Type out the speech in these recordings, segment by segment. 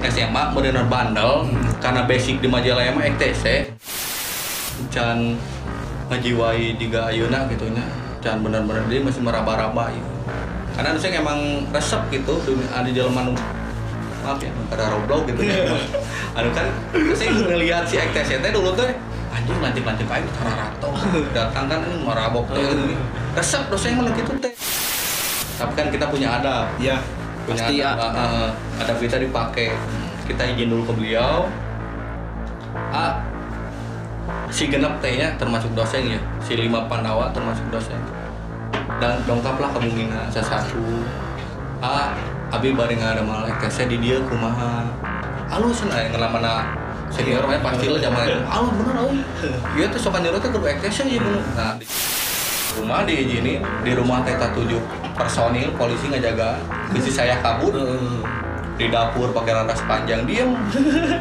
SMA bener bandel karena basic di Majalaya mah ETC can ngajiwai diga ayeuna gitu nya can bener-bener dia masih meraba-raba gitu. Karena saya emang resep gitu ada jelema maaf ya kada roblog gitu ya. Anu kan saya ngelihat si ETC teh dulu teh anjing lantik-lantik aing tararato datang kan marabok teh resep dosen mah gitu teh. Tapi kan kita punya adab. Ya. Pasti ya. Adab kita dipakai. Kita izin dulu ke beliau. Si genep tehnya termasuk dosen ya. Si 5 Pandawa termasuk dosen. Dan dongkaplah ke bumina satu. Abi bari ngademal ETC di dieu kumaha. Alus aya ngelamana senior we pasti lo zaman itu. Alus bener euy. Ieu teh sok nyuruh teh kudu ETC ya bener. Nah, rumah diizinin di rumah teh 7 personil polisi ngejaga. Bisi saya kabur. Di dapur pakai lantas panjang diem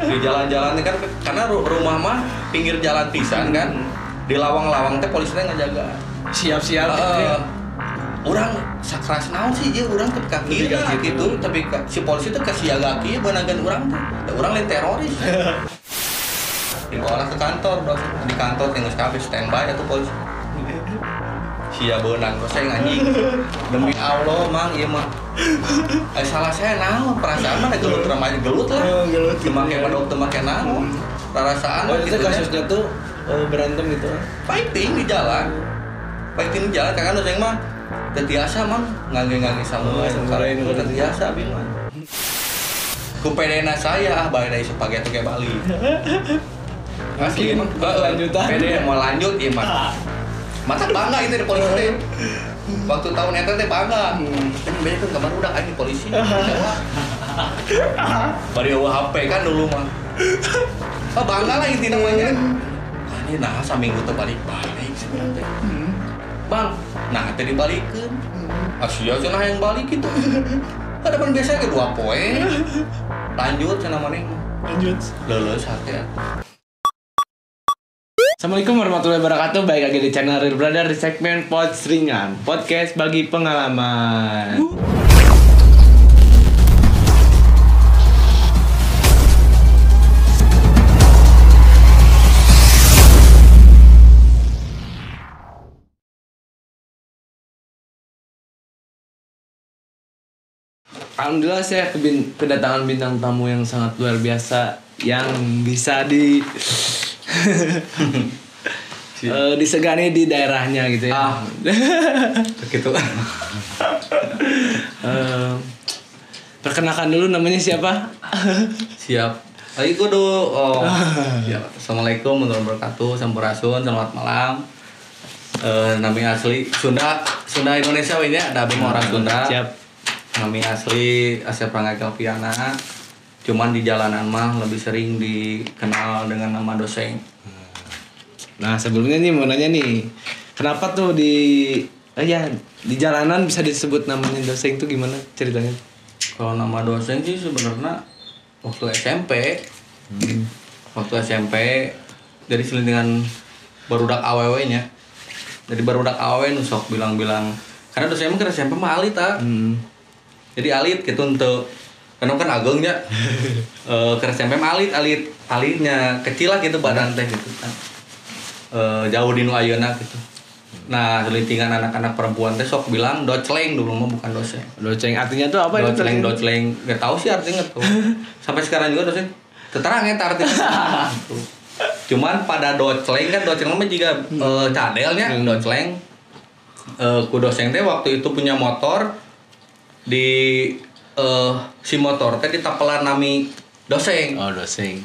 di jalan-jalan kan karena rumah mah pinggir jalan pisan kan di lawang-lawang teh polisinya ngejaga siap-siap orang sakras naon sih ya orang tapi kaki gitu tapi si polisi tuh kasiaga kaki benagan orang tuh orang lain teroris dibawa ke kantor di kantor tinggal sekali standby atau polisi sia beunang dosen anjing demi Allah mang ieu mah salah saya naon perasaan mah gelut remaja gelut lah teu make medok teu make naon perasaan itu kasusnya tuh berantem gitu fighting di jalan karena dosen mah teu biasa mang ngangge samurai teu biasa abi mah ku pedena saya bae da spaghetti ke Bali asli emang lanjutan pede mau lanjut ieu mah mata bangga itu di polisi teh. Waktu tahun eta teh bangga. Ini banyak kan kamar udah di polisi. Bari HP kan dulu mah. Bangga lah inti namanya. Ini nah saminggu teh balik sebenarnya. Bang, nah teh dibalikeun. Asia cenah yang balik gitu. Ada pan biasa ke 2 poe. Lanjut cenah maneh. Lanjut. Leuleus hati. Assalamualaikum warahmatullahi wabarakatuh. Baik lagi di channel Real Brother di segmen Pods Ringan, podcast bagi pengalaman. Alhamdulillah saya kedatangan bintang tamu yang sangat luar biasa yang bisa disegani di daerahnya gitu ya. Begitu. Perkenalkan dulu namanya siapa? Siap. Lagi kudu. Ya. Assalamualaikum warahmatullahi wabarakatuh. Sampurasun, selamat malam. Nama asli Sunda Indonesia we nya, ada orang Sunda. Siap. Nama asli Asep Rangga Kelviana. Cuman di jalanan mah lebih sering dikenal dengan nama Doseng. Nah sebelumnya nih mau nanya nih, kenapa tuh di jalanan bisa disebut namanya Doseng tuh gimana ceritanya? Kalau nama Doseng sih sebenarnya waktu SMP, dari selintingan barudak aww-nya, jadi barudak aww nusok bilang-bilang, karena Doseng mah SMP mah alit jadi alit gitu untuk karena kan agungnya ke SMP alitnya kecil lah gitu badan teh gitu kan jauh di nu ayeuna gitu. Nah selintingan anak-anak perempuan teh sok bilang docleng dulu mah bukan dosen. Doceng artinya tuh apa? Docleng nggak tahu sih artinya tuh sampai sekarang juga dosen terang ya artinya gitu. Cuman pada docleng kan docleng mah juga cadelnya docleng ku dosen teh waktu itu punya motor di si motor teh ditapelan nami Doseng. Oh, Doseng.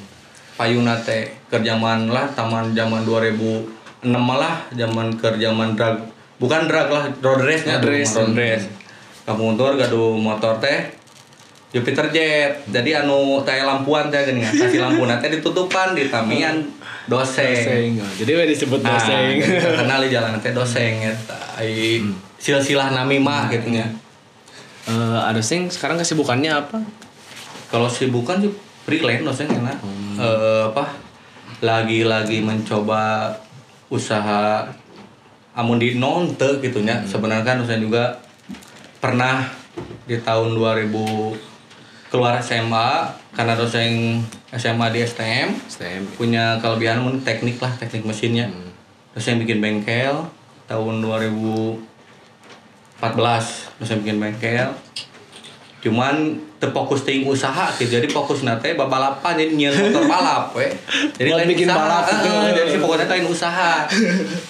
Payuna teh kerjaman lah taman zaman 2006 malah zaman kerjaman drag. Bukan drag lah, road race nya. Road race. Kamu motor gaduh motor teh Jupiter Jet. Jadi anu teh lampuan teh geuning kasih lampuna teh ditutupan di tamian Doseng. Jadi we disebut Doseng. Kenal di jalan teh Doseng eta. Silsilah nami mah gitu nya. Doseng sekarang kesibukannya apa? Kalau sibukan sih freelance dosen enak. lagi mencoba usaha amun di non teu gitunya. Sebenarnya kan saya juga pernah di tahun 2000 keluar SMA karena dosen SMA di STM punya kelebihan teknik mesinnya. Dosen bikin bengkel tahun 2014 dosen bikin bengkel. Cuman terfokus ting usaha gitu, jadi fokus nate balapan jadi nyian motor balap jadi lain bikin usaha balap gitu. jadi fokusnya lain usaha.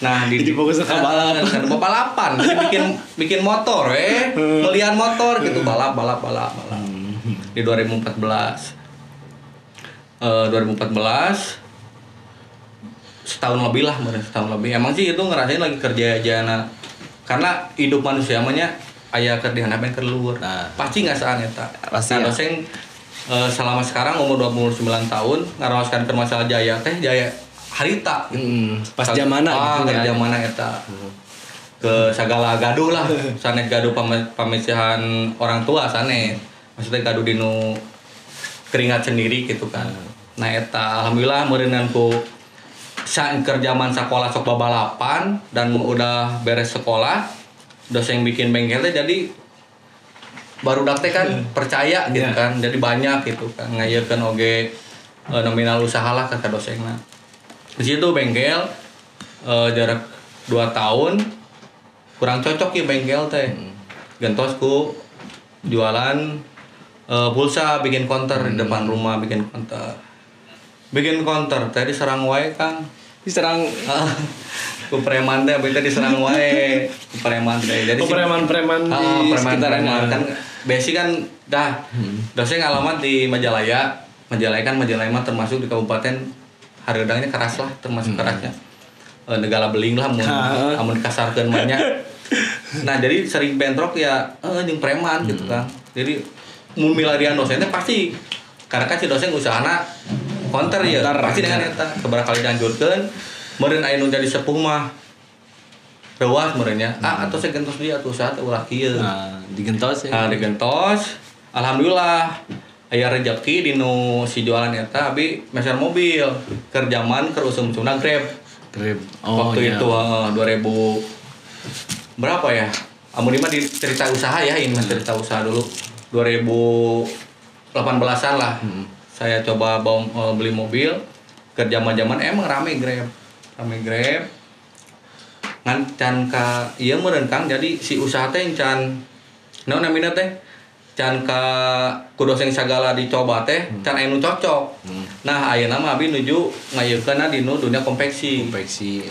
Nah di fokus ke balap kan balapan jadi bikin motor melihat motor gitu balap di 2014 setahun lebih emang sih itu ngerasain lagi kerja aja. Nah karena hidup manusia namanya aya kerjaan apa yang keluar pasti nggak saat eta. Nah dosen selama sekarang umur 29 tahun ngarawaskan ke masalah jaya harita pas zamana gitu ya zamana eta ke segala gaduh lah sanes gaduh pamesihan orang tua sanes maksudnya gaduh dinu keringat sendiri gitu kan. Nah eta alhamdulillah meureunnan ku saengker zaman sekolah sok babalapan dan udah beres sekolah dosen bikin bengkel jadi baru teh kan percaya gitu kan jadi banyak gitu kan ngayekeun oge nominal usaha lah kata dosenna. Di situ bengkel jarak 2 tahun kurang cocok ya bengkel teh. Gentos ku jualan pulsa bikin counter di depan rumah bikin counter teh diserang wae Kang. Diserang ku preman teh bener diserang wae ku preman teh jadi preman di sekitaran kan basic kan dah dosen ngalamat di Majalaya kan Majalaya mah termasuk di kabupaten hareudeungnya keras lah termasuk kerasnya negara beling lah mun kasarkeun mah nya. Nah jadi sering bentrok ya jeung preman gitu kan. Jadi mun milarian dosen teh pasti karena kan si dosen usahana counter ya pasti dengan eta keberapa kali dianjurkeun meureun aya nu jadi sepuh mah reuas meureunnya atuh saya gentos dia atuh usaha teh ulah kieu digentos alhamdulillah aya rezeki dinu si jualan eta abi meser mobil keur zaman keur usum-usumna Grab waktu itu 2000 berapa ya amun mah di cerita usaha ya ini cerita usaha dulu 2018-an lah. Saya coba beli mobil ke zaman-zaman emang rame Grab ngan can ka ieu meureun Kang jadi si usaha teh can naon namina teh can ka ku dosen sagala dicoba teh can aya nu cocok. Nah ayeuna mah abi nuju ngayeukkeunna dinu dunia konveksi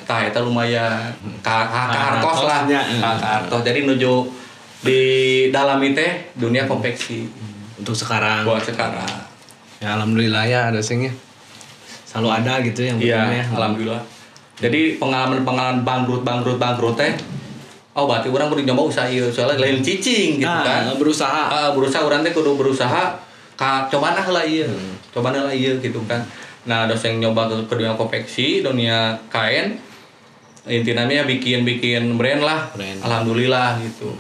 tah eta lumayan ka hartos lah hartos jadi nuju di dalami teh dunia konveksi untuk sekarang buat sekarang. Ya alhamdulillah ya dosennya selalu ada gitu yang iya alhamdulillah. Jadi pengalaman bangkrut teh berarti orang kudu nyoba usaha ieu soalnya lain cicing gitu kan berusaha urang teh kudu berusaha cobana heula ieu gitu kan. Nah dosen nyoba ke dunia konveksi dunia kain intina mah bikin brand lah alhamdulillah gitu.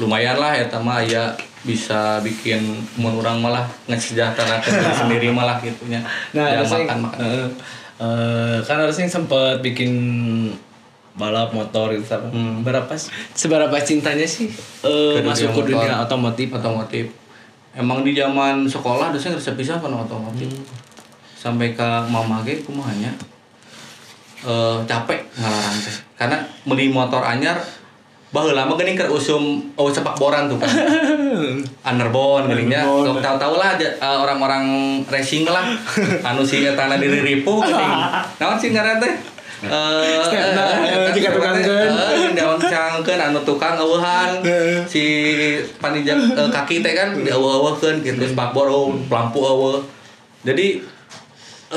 Lumayan lah eta mah ya bisa bikin mun urang malah ngesejahterakeun diri sendiri malah gitunya. Nah, makan. Kan harusnya sempat bikin balap motor gitu seberapa cintanya sih masuk ke dunia otomotif. Emang di zaman sekolah dosen resep pisan kana otomotif. Sampai ke mama ge kumaha nya capek ngalarang teh. Karena meuli motor anyar baheula mah geuning keur usum sepak boran tuh kan. Underbone geulingnya. Sok tahu lah orang-orang racing lah. Anu si eta na diriripu geuning. Naon sih ngaran teh? Jika tukangkeun daun cangkeun anu tukang eueuhan si panijak kaki teh kan dieueuh-eueuhkeun kitu sepak bor lampu eueuh. Jadi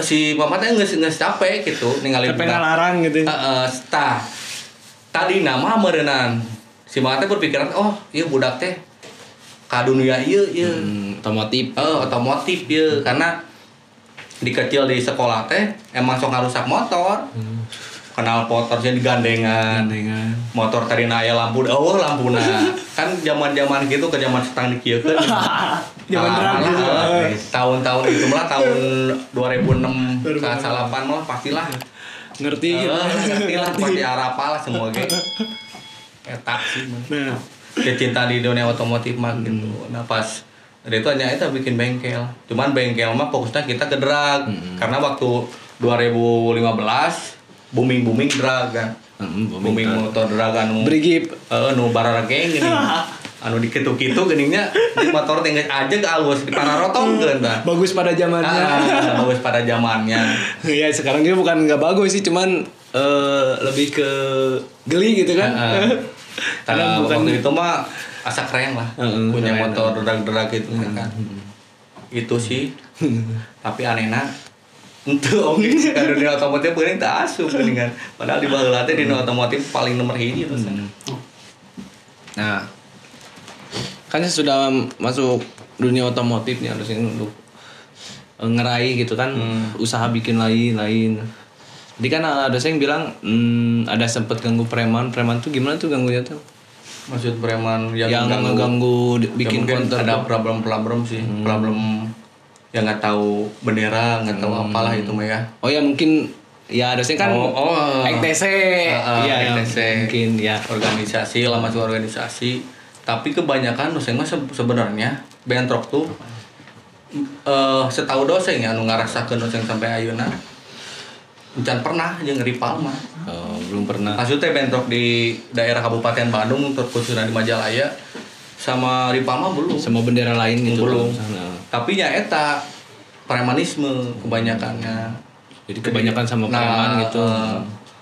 si mama teh geus capek gitu ningali capek ngalarang gitu. Tadi nama meureunan si mama teh berpikiran ieu budak teh ka dunia ieu otomotif ieu karena di kecil di sekolah teh emang sok ngarusak motor. kenal motornya digandengan. Gandengan. Motor tadi aya lampu, lampuna. Kan zaman-zaman gitu ke zaman setang dikieukeun. Zaman ragu. Tahun-tahun itu malah tahun 2006 ke 98 malah pastilah. Ngerti gitu. Ngerti lah pasti arapal semua ge. Eta sih. Nah, Cinta di dunia otomotif mah gitu. Nah pas dari itu hanya itu bikin bengkel. Cuman bengkel mah fokusnya kita ke drag. Karena waktu 2015 booming drag kan. Booming motor drag anu Brigip. Nu barara geng gini. Anu dikitu-kitu geningnya di motor tinggal aja ke alus di pararotongkeun tah. Bagus pada zamannya. Bagus pada zamannya. Ya sekarang dia bukan nggak bagus sih, cuman lebih ke geli gitu kan. Karena bukan waktu itu mah asa keren lah. Punya keren. motor drag itu kan. Itu sih. Tapi anehna itu oke kan dunia otomotif paling tak asup kan. Padahal di baheula teh di otomotif paling nomor 1 terus. Nah, kan sudah masuk dunia otomotif nih harusnya untuk ngeraih gitu kan, usaha bikin lain. Jadi kan ada yang bilang ada sempet ganggu preman tuh gimana tuh ganggunya tuh? Maksud preman yang ngeganggu bikin konter ada problem sih, problem yang nggak tahu bendera, nggak tahu apalah itu mah ya. Oh ya mungkin ya ada kan EKTC, iya EKTC mungkin ya organisasi lah masuk organisasi. Tapi kebanyakan dosen mah sebenarnya bentrok tuh setahu dosen ya anu ngarasakeun dosen sampai ayeuna encan pernah jeung Ripal mah. Belum pernah. Maksudnya bentrok di daerah Kabupaten Bandung terkhususnya di Majalaya sama Ripal mah belum. Sama bendera lain gitu belum. Tapi nya eta premanisme kebanyakannya. Jadi kebanyakan sama preman gitu.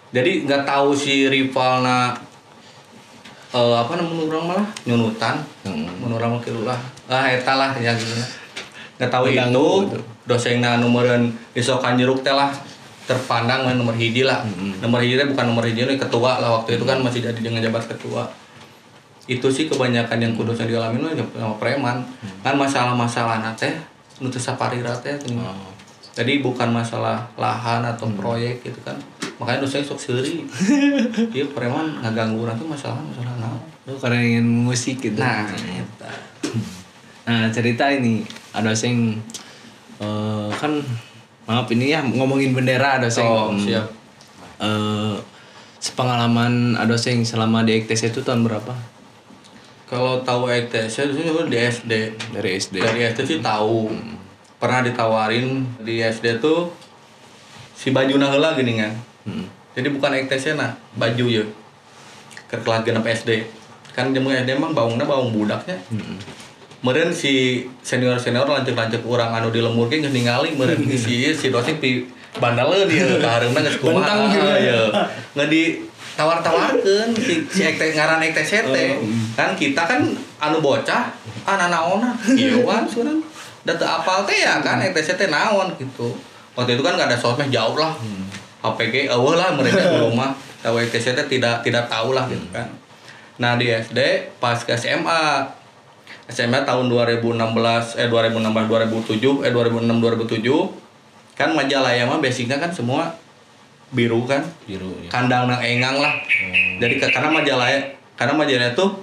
Jadi nggak tahu si rivalna apa namanya orang malah nyunutan. Menurang mah kieu lah. Eta lah ya gitu. Nggak tahu itu dosenna numereun isokan jeruk teh lah terpandang nomor 1 lah. Nomor 1 teh bukan nomor 1 ketua lah waktu itu kan masih jadi dengan jabat ketua. Itu sih kebanyakan yang kudus yang dialami sama preman. Kan masalah-masalah teh nu teu saparira teh. Jadi bukan masalah lahan atau proyek gitu kan. Makanya dosen sok seuri. Ieu preman ngaganggu urang tuh masalah naon. Karena ingin musik gitu. Nah, eta. Nah, cerita ini ada yang kan maaf ini ya ngomongin bendera ada yang siap. Sepengalaman ada yang selama di EKTC itu tahun berapa? Kalau tahu EKTC itu di SD. Dari SD. Dari SD sih tahu. Pernah ditawarin di SD tuh si bajuna heula geuning kan. Jadi bukan EKTC nah, baju ya. Kelas genep SD. Kan jeung SD mah baungna baung budaknya. Meureun si senior-senior lanceuk-lanceuk urang anu di lemur ge geus ningali meureun si dosen pi bandaleun ieu kahareungna geus kumaha ya. Ngedi tawar-tawarkeun si ngaran EKTC teh. Kan kita kan anu bocah naona ieu wan surang. Da teu apal teh ya kan EKTC teh naon gitu. Waktu itu kan enggak ada sosmed jauh lah. HPG eueuh lah mereka di rumah. Tahu EKTC teh tidak tahu lah gitu kan. Nah di SD pas ke SMA tahun 2006 2007 kan Majalaya mah basicnya kan semua biru kan. Biru ya. Kandang nang engang lah. Jadi karena Majalaya tuh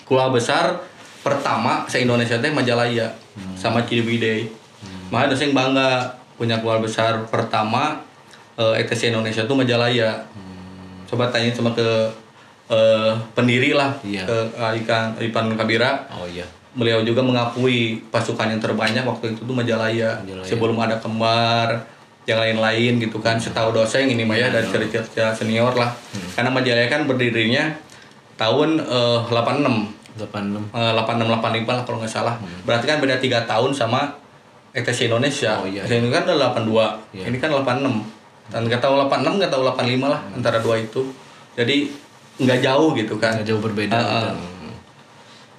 kula besar pertama se-Indonesia teh Majalaya sama Ciwidey. Makanya dosen bangga punya keluarga besar pertama EKTC Indonesia tuh Majalaya. Coba tanya sama ke pendiri lah ke Ipan Kabira. Oh iya. Beliau juga mengakui pasukan yang terbanyak waktu itu tuh Majalaya. Sebelum ada Kembar, yang lain-lain gitu kan. Setahu dosen ini mah ya dari cerita senior lah. Karena Majalaya kan berdirinya tahun 86 85 lah kalau nggak salah. Berarti kan beda 3 tahun sama EKTC Indonesia. Oh, iya. Ini kan udah 82. Iya. Ini kan 86. Dan nggak tahu 86 nggak tahu 85 lah antara dua itu. Jadi nggak jauh gitu kan. Nggak jauh berbeda.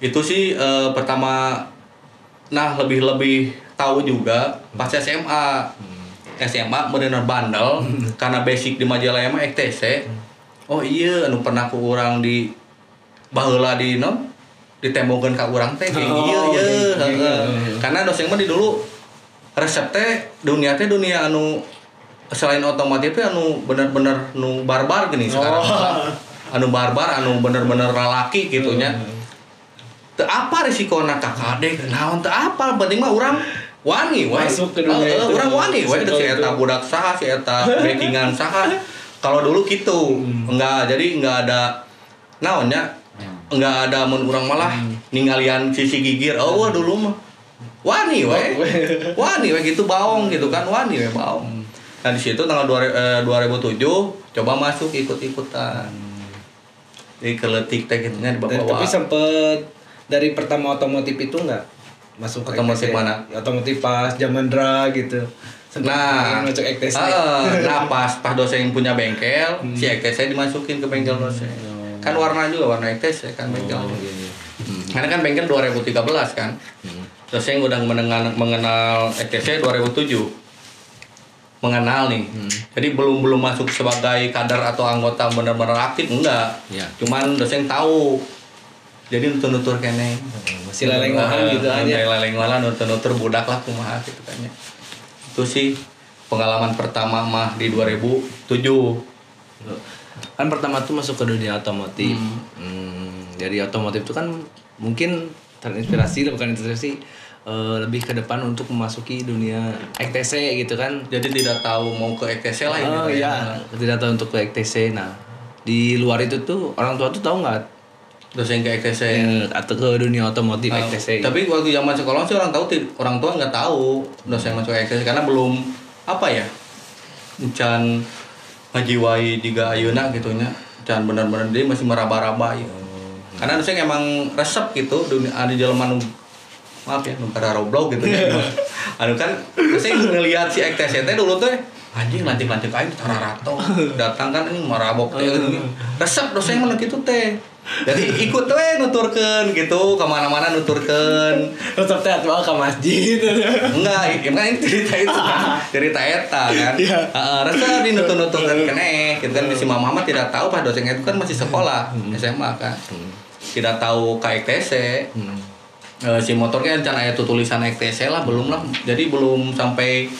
Itu sih pertama. Nah lebih tahu juga pas SMA. SMA bener bandel karena basic di Majalaya mah EKTC. Oh iya anu pernah ku urang di baheula di ditembongkeun ka urang teh kayak iya. Karena dosen mah di dulu resep teh dunia anu selain otomotif anu bener-bener nu barbar gini sekarang. Anu barbar anu bener-bener lalaki gitunya. Teu apa risikona kakade naon teu apa penting mah urang wani we. Masuk ke dunia itu. Urang wani we si eta budak saha si eta backingan saha. Kalau dulu gitu. Enggak, jadi enggak ada naonnya. Enggak ada mun urang malah ningalian sisi gigir. Oh dulu mah wani we. Wani we gitu baong gitu kan wani we baong. Nah di situ tanggal 2007 coba masuk ikut-ikutan. Jadi keletik teh gitunya di bawah. Tapi sempet dari pertama otomotif itu enggak masuk otomotif mana? Otomotif pas zaman dra gitu. Nah, masuk EKTC. Nah pas dosen yang punya bengkel, si EKTC dimasukin ke bengkel dosen. Kan warna juga warna EKTC kan bengkel. Iya. Karena kan bengkel 2013 kan. Dosen udah mengenal EKTC 2007. Mengenal nih. Jadi belum masuk sebagai kader atau anggota benar-benar aktif enggak. Ya. Cuman dosen tahu. Jadi nutur-nutur kene. Masih leleng-lehan gitu aja. Leleng-lehan nutur-nutur budak lah kumaha gitu kan ya. Itu sih pengalaman pertama mah di 2007. Kan pertama tuh masuk ke dunia otomotif. Dari otomotif itu kan mungkin terinspirasi, bukan inspirasi, lebih ke depan untuk memasuki dunia EKTC gitu kan. Jadi tidak tahu mau ke EKTC lah ini. Oh iya, tidak tahu untuk ke EKTC. Nah, di luar itu tuh orang tua tuh tahu nggak dosen ke EKTC atau ke dunia otomotif EKTC? Tapi waktu zaman sekolah sih orang tua nggak tahu dosen masuk EKTC karena belum apa ya, can ngajiwai juga ayeuna gitunya, can benar-benar dia masih meraba-raba ya. Karena dosen emang resep gitu di jelema maaf ya negara roblog gitu ya. Anu kan dosen ngelihat si EKTC teh dulu tuh anjing lantik-lantik aing tararato datang kan ini marabok teh resep dosen mana gitu teh. Jadi ikut we nuturkeun gitu kemana-mana nuturkeun. Resep teh atuh ke masjid. Enggak, emang ini cerita itu kan. Cerita eta kan. Resep di nutur-nuturkeun keneh. Gitu kan si Mama tidak tahu pas dosen itu kan masih sekolah SMA kan. Tidak tahu KEKTC. Si motor kan can aya tulisan EKTC lah belum lah. Jadi belum sampai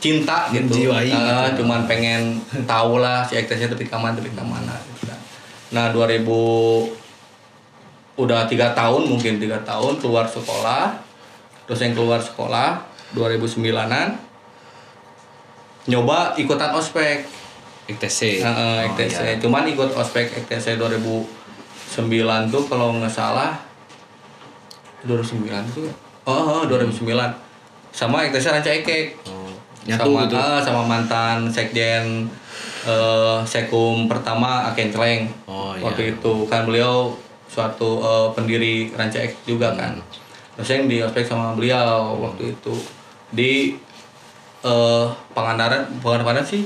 cinta gitu. Menjiwai gitu. Cuman pengen tahu lah si EKTC tapi ke mana gitu kan. Nah 2000 udah 3 tahun mungkin 3 tahun keluar sekolah, dosen keluar sekolah 2009-an nyoba ikutan ospek EKTC. EKTC. Iya. Cuman ikut ospek EKTC 2009 tuh kalau nggak salah 2009 tuh 2009 sama EKTC Ranca Ekek. Nyatu sama, gitu. Sama mantan sekjen Sekum pertama Akencleng. Waktu itu kan beliau suatu pendiri Ranca Ekek juga kan. Dosen di ospek sama beliau waktu itu di Pangandaran sih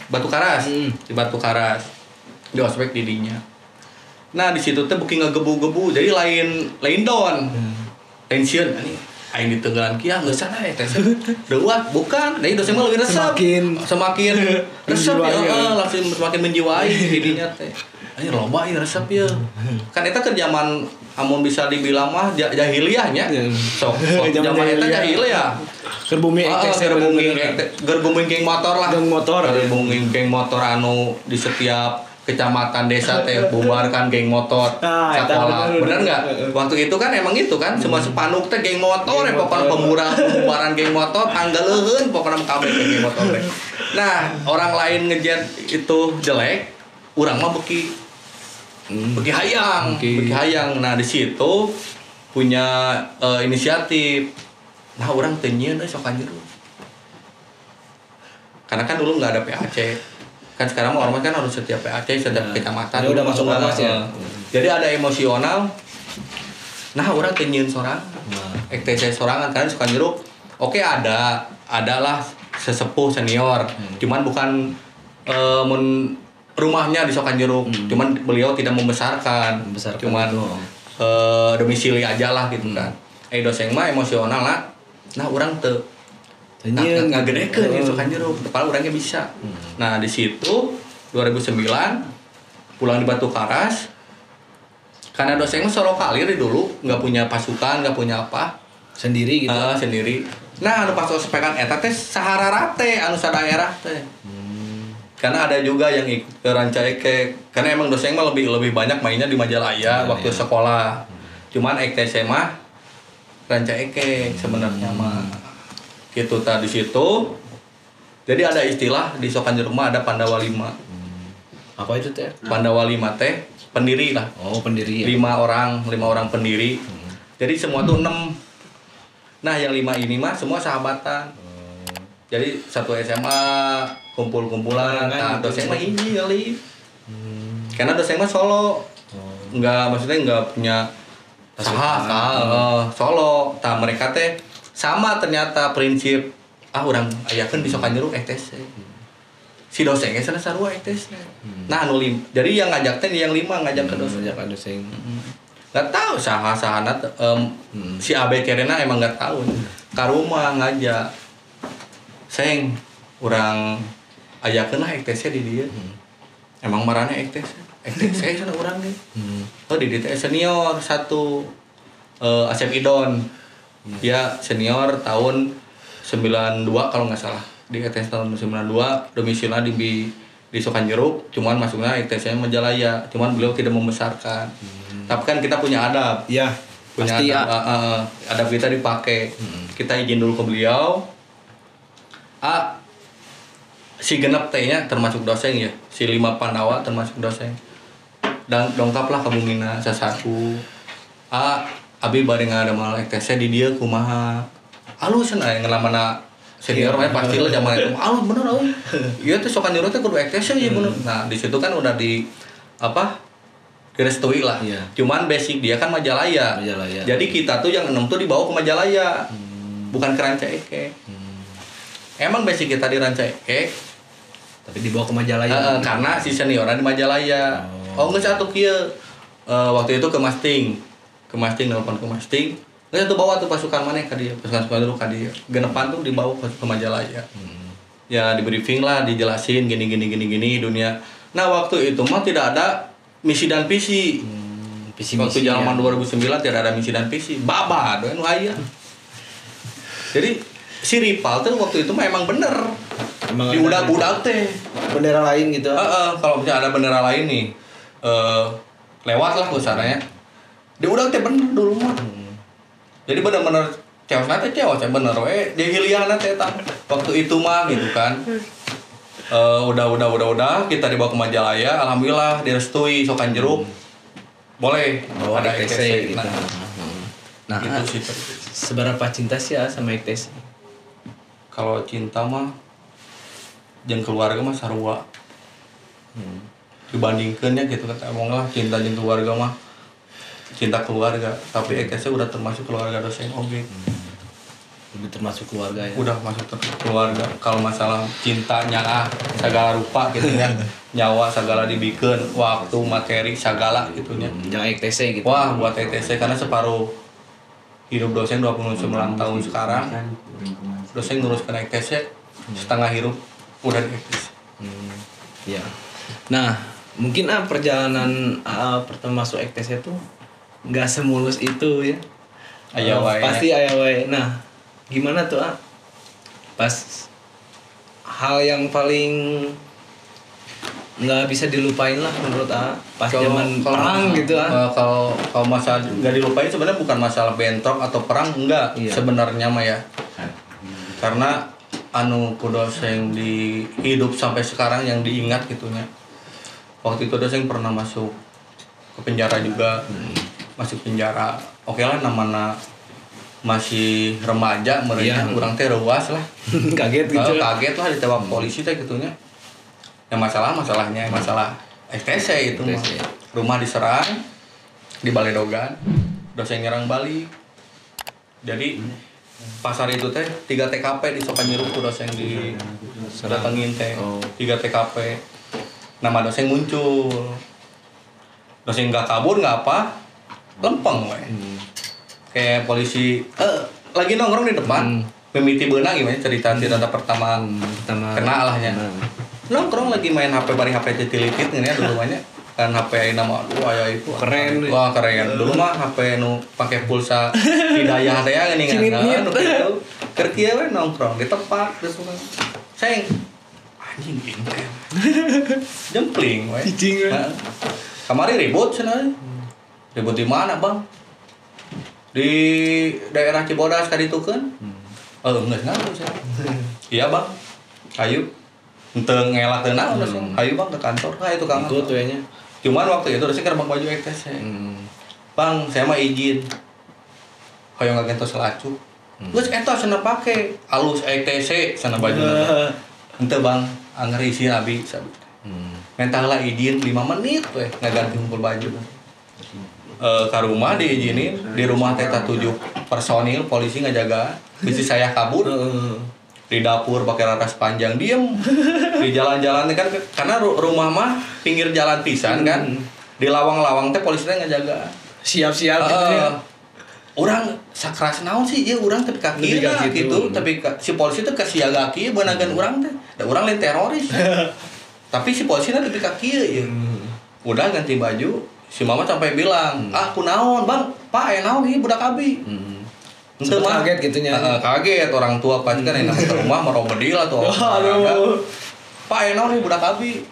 Batu Karas. Di Batu Karas di ospek didinya. Nah di situ teh booking ngegebu-gebu jadi lain down. Tension ini aing di tenggelan kieu geus sana teh. Deuat bukan, dari dosen mah leuwih resep. Semakin resep ya, langsung semakin menjiwai didinya teh. Anjir loba ieu resep ieu. Kan eta ke zaman amun bisa dibilang mah jahiliyah nya. Sok zaman eta jahiliyah. Gerbumi EKTC gerbumi geng motor lah. Gerbumi geng motor anu di setiap kecamatan desa teh bubarkan geng motor sekolah. Bener nggak? Waktu itu kan emang itu kan semua sepanuk teh geng motor ya pokoknya pembubaran geng motor anggaleun pokoknya kabeh geng motor teh. Nah, orang lain ngejet itu jelek, urang mah beki hayang. Nah, di situ punya inisiatif. Nah, orang teu nyieun sok anjir. Karena kan dulu nggak ada PAC. Kan sekarang ormas kan harus setiap PAC, setiap kecamatan. Ya udah masuk ormas ya. Jadi ada emosional. Nah, orang kenyieun sorang. EKTC sorangan kan suka jeruk. Oke, adalah sesepuh senior. Cuman bukan rumahnya di Sokan Jeruk. Cuman beliau tidak membesarkan. Cuman domisili aja lah gitu kan. Dosen mah emosional lah. Nah, orang ngagedekeun di Sokan Jeruk. Kepala orangnya bisa. Nah, di situ 2009 pulang di Batu Karas. Karena dosen mah solo kalir dulu, nggak punya pasukan, nggak punya apa. Sendiri gitu. Sendiri. Nah anu pas ospekan eta teh saharara teh anu sadaerah teh. Karena ada juga yang ikut ke Rancaikek. Karena emang dosen mah lebih banyak mainnya di Majalaya waktu sekolah. Cuman EKTC mah Rancaikek sebenarnya mah. Gitu tadi situ. Jadi ada istilah di Sokanjeruk mah ada Pandawa 5. Apa itu teh? Pandawa 5 teh pendiri lah. Oh, pendiri ya. 5 orang pendiri. Jadi semua tuh 6. Nah, yang 5 ini mah semua sahabatan. Jadi satu SMA kumpul-kumpulan. Nah, dosen mah hiji kali. Karena dosen mah solo. Maksudnya enggak punya solo. Nah, mereka teh sama ternyata prinsip urang ayakeun di Sokanjeruk ETC. Si dosennya sana sarua ETC. Nah, jadi yang ngajak teh yang 5 ngajak ke dosen. Ngajak dosen. Nggak tahu sahana si Abe Kerena emang nggak tahu. Ka rumah ngajak. Seng urang ayakeun lah ETC di dieu. Emang marana ETC. ETC sana urang nih. Oh di DT senior 1 Asep Idon. Dia senior tahun 92 kalau nggak salah. Di ETC tahun 92 domisilinya di Sokanjeruk, cuman masuknya ETC Majalaya. Cuman beliau tidak membesarkan. Tapi kan kita punya adab. Iya. Punya Pasti adab, adab kita dipakai. Kita izin dulu ke beliau. Si genep tehnya termasuk dosen ya. Si 5 Pandawa termasuk dosen. Dan dongkaplah ke bumina sasaku. Abi bari ngadamal ETC di dieu kumaha. Alus cenah ngelamana senior mah pasti lo zaman itu. Alus bener euy. Ieu teh Sokanjeruk teh kudu ETC ya bener. Nah, di situ kan udah direstui lah. Iya. Cuman basic dia kan Majalaya. Jadi kita tuh yang 6 tuh dibawa ke Majalaya. Bukan ke Rancaikek. Emang basic kita di Rancaikek, tapi dibawa ke Majalaya. karena si senioran di Majalaya. Geus atuh kieu. Waktu itu ke Masting, nelpon ke Masting. Geus atuh bawa tuh pasukan maneh ka dieu, pasukan dulu ka dieu. Genepan tuh dibawa ke Majalaya. Ya di briefing lah, dijelasin gini dunia. Nah, waktu itu mah tidak ada misi dan visi. Waktu zaman 2009 tidak ada misi dan visi. Babad we nu aya. Jadi si Ripal tuh waktu itu mah emang bener. Di udah teh. Bendera lain gitu. Kalau misalnya ada bendera lain nih, lewat lah kesananya. Di udah teh bener dulu mah. Jadi bener-bener cewek bener we. Dia hiliana teh waktu itu mah gitu kan. Udah kita dibawa ke Majalaya, alhamdulillah direstui Sokanjeruk. Boleh ada ETC gitu. Nah, gitu sih. Seberapa cinta sih ya sama ETC? Kalau cinta mah jeung keluarga mah sarua. Dibandingkeunnya gitu kata emang lah cinta jeung keluarga mah cinta keluarga, tapi ETC udah termasuk keluarga dosen oge. Udah termasuk keluarga ya. Udah masuk keluarga. Kalau masalah cintanya segala rupa gitu ya. Nyawa segala dibikeun, waktu, materi segala gitunya. Yang ETC gitu. Wah, buat ETC karena separuh hidup dosen 29 tahun sekarang. Dosen nguruskan ETC setengah hidup udah di ETC. Ya. Nah, mungkin perjalanan pertama masuk ETC tuh nggak semulus itu ya. Pasti aya wae. Nah, gimana tuh pas hal yang paling nggak bisa dilupain lah menurut pas zaman perang gitu Kalau masalah nggak dilupain sebenarnya bukan masalah bentrok atau perang enggak. Iya. Sebenarnya mah ya. Karena dosen di hidup sampai sekarang yang diingat gitunya. Waktu itu dosen pernah masuk ke penjara juga. Masuk penjara. Oke lah namanya masih remaja mereka kurang teh ruas lah. Kaget gitu. Kaget lah ditembak polisi teh gitunya. Yang masalah ETC itu mah. Rumah diserang di Baledogan. Dosen nyerang balik. Jadi pasar itu teh 3 TKP di Sokanjeruk tuh dosen di datengin teh 3 TKP. Nama dosen muncul. Dosen nggak kabur nggak apa, lempeng we. Kayak polisi lagi nongkrong di depan. Mimiti beunang gimana cerita pertama kena lahnya. Nongkrong lagi main HP bari HP titilikit nih dulu banyak. Kan HP nama aya itu keren. Wah keren. Dulu mah HP nu pakai pulsa hidayah teh geuningan gitu. Keur kieu we nongkrong di tempat terus seng anjing intel. Jempling we. Cicing we. Kamari ribut cenah. Ribut di mana, Bang? Di daerah Cibodas kaditukeun. Geus ngaruh cenah. Iya, Bang. Ayo. Henteu ngelak teu naon cenah. Ayo, Bang, ke kantor. Nah, itu Kang. Ikut we nya. Cuman waktu itu saya bang baju ETC. Bang, saya mah izin. Hoyong ngagentos lacuk. Geus eta cenah pake alus ETC cenah baju. Henteu Bang, anger isi abi sabi. Mentah lah izin 5 menit we ngaganti ngumpul baju. Ka rumah diizinin, di rumah teh 7 personil polisi ngajaga. Bisi saya kabur. Di dapur pakai raras panjang diem di jalan-jalan kan karena rumah mah pinggir jalan pisan kan di lawang-lawang teh polisi teh ngajaga Siap-siap gitu ya. Orang sakras naon sih ya orang tapi kaki gitu tapi si polisi teh kasiaga kieu beunangan urang teh da urang lain teroris tapi si polisi teh tapi kaki ya udah ganti baju si mama sampai bilang kunaon Bang Pak naon ieu budak abi Sempat kaget gitu nya. Kaget orang tua pasti kan enak ke rumah merobedil atau aduh. Pak naon nih budak abi.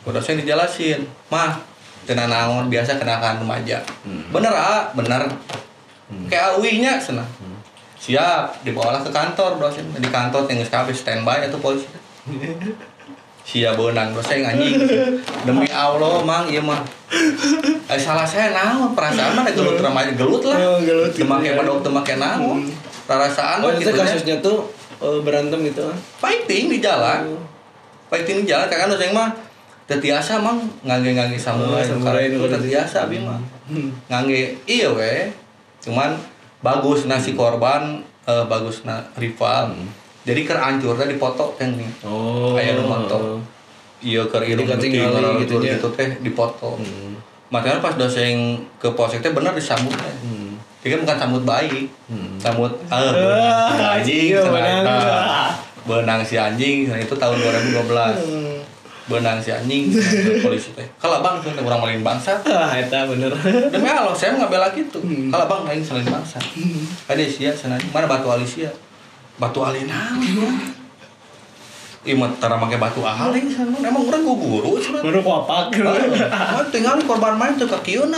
Udah saya dijelasin, mah tenan naon biasa kenakan remaja. Bener bener. Kayak awinya cenah. Siap, dibawalah ke kantor dosen. Di kantor tinggal kabeh standby atau polisi. Sia beunang dosen anjing. Demi Allah mang ieu mah. Salah saya naon perasaan mah gelut remaja gelut lah. Teu make padok teu make naon. Perasaan mah gitu kasusnya tuh berantem gitu. Fighting di jalan. Fighting di jalan kan dosen mah teu tiasa mang ngangge-ngangge samurai nu teu tiasa abi mah. Ngangge ieu we. Cuman bagus nasi korban bagusna rival. Jadi keur ancur teh dipoto teh nih. Aya nu moto. Ieu keur irung gitu teh dipoto. Makanya pas dosen ke polsek teh bener disambut teh. Dia bukan sambut baik. Sambut anjing benang si anjing itu tahun 2012. Benang si anjing polisi teh. Kalau Bang teh urang malin bangsa. Eta bener. Demi Allah saya ngabela gitu. Kalau Bang lain selain bangsa. Ade sia cenah. Mana batu alis sia? Batu alina imut tara make batu ahli sana emang urang guru cenah baru papak tinggal korban main teu ka kieuna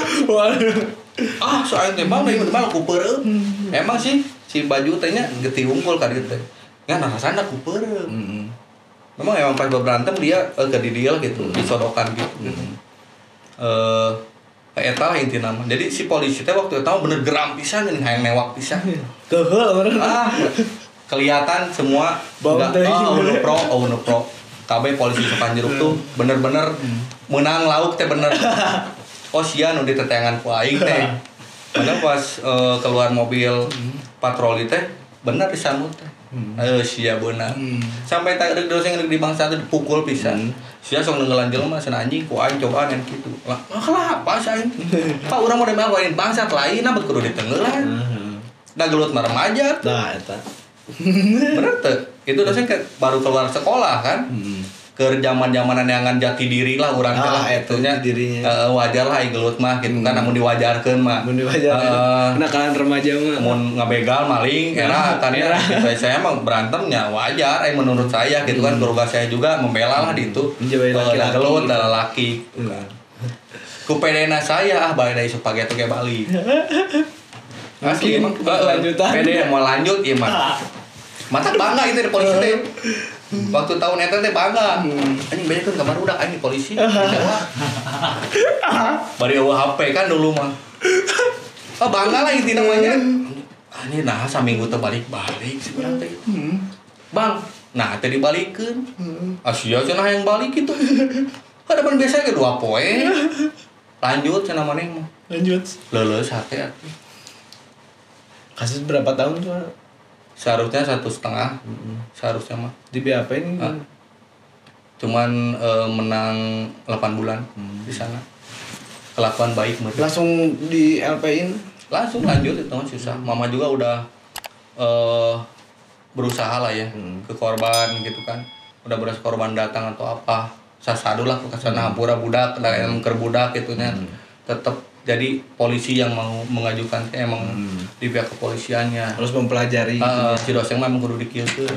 soalnya teh bang ieu mah kupeureum emang sih si baju teh nya geuti unggul ka dieu teh ngan rasana kupeureum memang pas berantem dia ke di dia gitu disodokan gitu eta lah intina mah jadi si polisi teh waktu itu bener geram pisan geuning hayang newak pisan keheul bener kelihatan semua no pro KB polisi Sokan Jeruk tuh bener-bener menang lauk teh bener sia nu ditetengan ku aing teh padahal pas keluar mobil patroli teh bener disambut teh sia beunang sampai tadi dosen di bangsa teh dipukul pisan sia sok nenggelan jelema cenah anjing ku aing cobaan yang kitu lah apa sih aing Pak urang mah demel lain bangsa lain na kudu ditenggelan da gelut remaja tah eta bener tuh itu dosen baru keluar sekolah kan ke zaman-zamanan neangan jati diri lah urang teh lah etunya dirinya wajar lah gelut mah gitu kan namun diwajarkeun mah kenakalan remaja mah mun ngabegal maling era kan ya saya mah berantemnya wajar menurut saya gitu kan keluarga saya juga membela lah di itu gelut dan laki ku pedena saya bae da isu page teh Bali asli emang lanjutan pede mau lanjut ieu mah mata bangga itu di polisi teh waktu tahun eta teh bangga anjing benekeun kamar udah anjing polisi bari eueuh HP kan dulu mah bangga lah intina namanya anjing nah saminggu teh balik-balik si urang teh Bang nah teh dibalikeun sia cenah yang balik kitu hadapan biasa ge 2 poe lanjut cenah maneh mah lanjut leuleus hate atuh kasus berapa tahun tuh seharusnya 1,5 seharusnya mah di BAP ini cuman menang 8 bulan di sana kelakuan baik mereka langsung di LP-in langsung lanjut itu susah mama juga udah berusaha lah ya ke korban gitu kan udah berusaha korban datang atau apa sasadu lah ke sana hampura budak da keur budak gitunya tetep Jadi polisi yang mau mengajukan teh emang di pihak kepolisiannya. Harus mempelajari gitu ya. Si dosen mah emang kudu dikieukeun.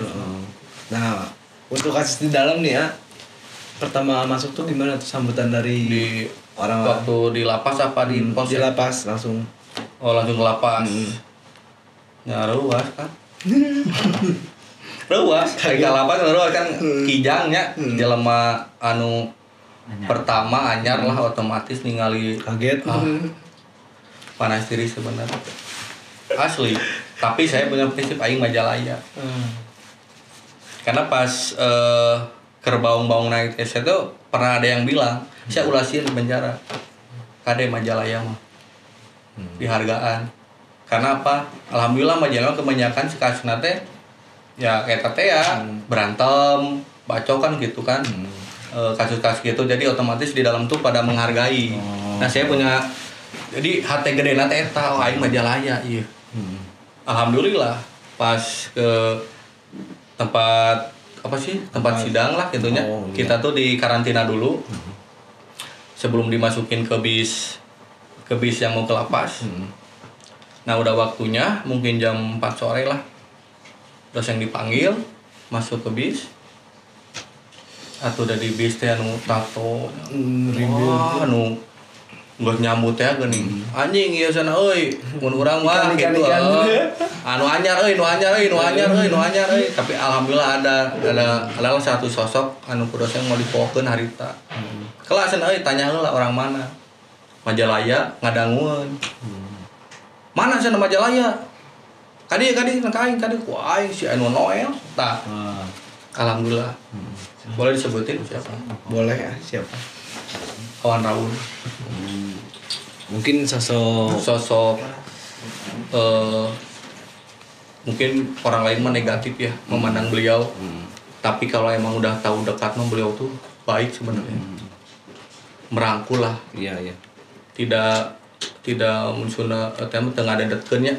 Nah, untuk kasus di dalam nih ya, pertama masuk tuh gimana tuh sambutan dari Di orang waktu di lapas apa di pos? di lapas langsung? Oh langsung ke lapas. Ya ruas kan. Ruas, kayak ke lapas ruas kan kijangnya jelema anu pertama anyar lah otomatis ningali Kaget. panas diri sebenarnya. Asli. Tapi saya punya prinsip aing Majalaya. Karena pas kerbaung-baung naik tes itu pernah ada yang bilang, saya ulasin di penjara. Kade Majalaya mah. Dihargaan. Karena apa? Alhamdulillah Majalaya kebanyakan si kasus nate ya kayak tete ya berantem, bacokan gitu kan. Kasus-kasus gitu jadi otomatis di dalam tuh pada menghargai. Nah, saya punya jadi hati gede nate eta aing Majalaya iya. Alhamdulillah pas ke tempat apa sih? Tempat sidang lah gitunya. Kita tuh di karantina dulu. Sebelum dimasukin ke bis yang mau ke lapas. Nah, udah waktunya mungkin jam 4 sore lah. Dosen dipanggil masuk ke bis. Atau udah di bis teh anu tato wah anu geus nyambut teh geuning anjing ieu sana euy mun urang mah gitu anu anyar euy nu anyar euy tapi alhamdulillah ada satu sosok anu ku dosen mau dipokeun harita kelas sana euy tanya heula orang mana Majalaya ngadangueun mana sana Majalaya kadi aing ku aing si anu Noel tah alhamdulillah. Boleh disebutin siapa? Boleh ya, siapa? Kawan Raul. Mungkin sosok mungkin orang lain mah negatif ya memandang beliau. Tapi kalau emang udah tahu dekat mah beliau tuh baik sebenarnya. Merangkul lah. Iya. Tidak muncuna tengah ada dekenya.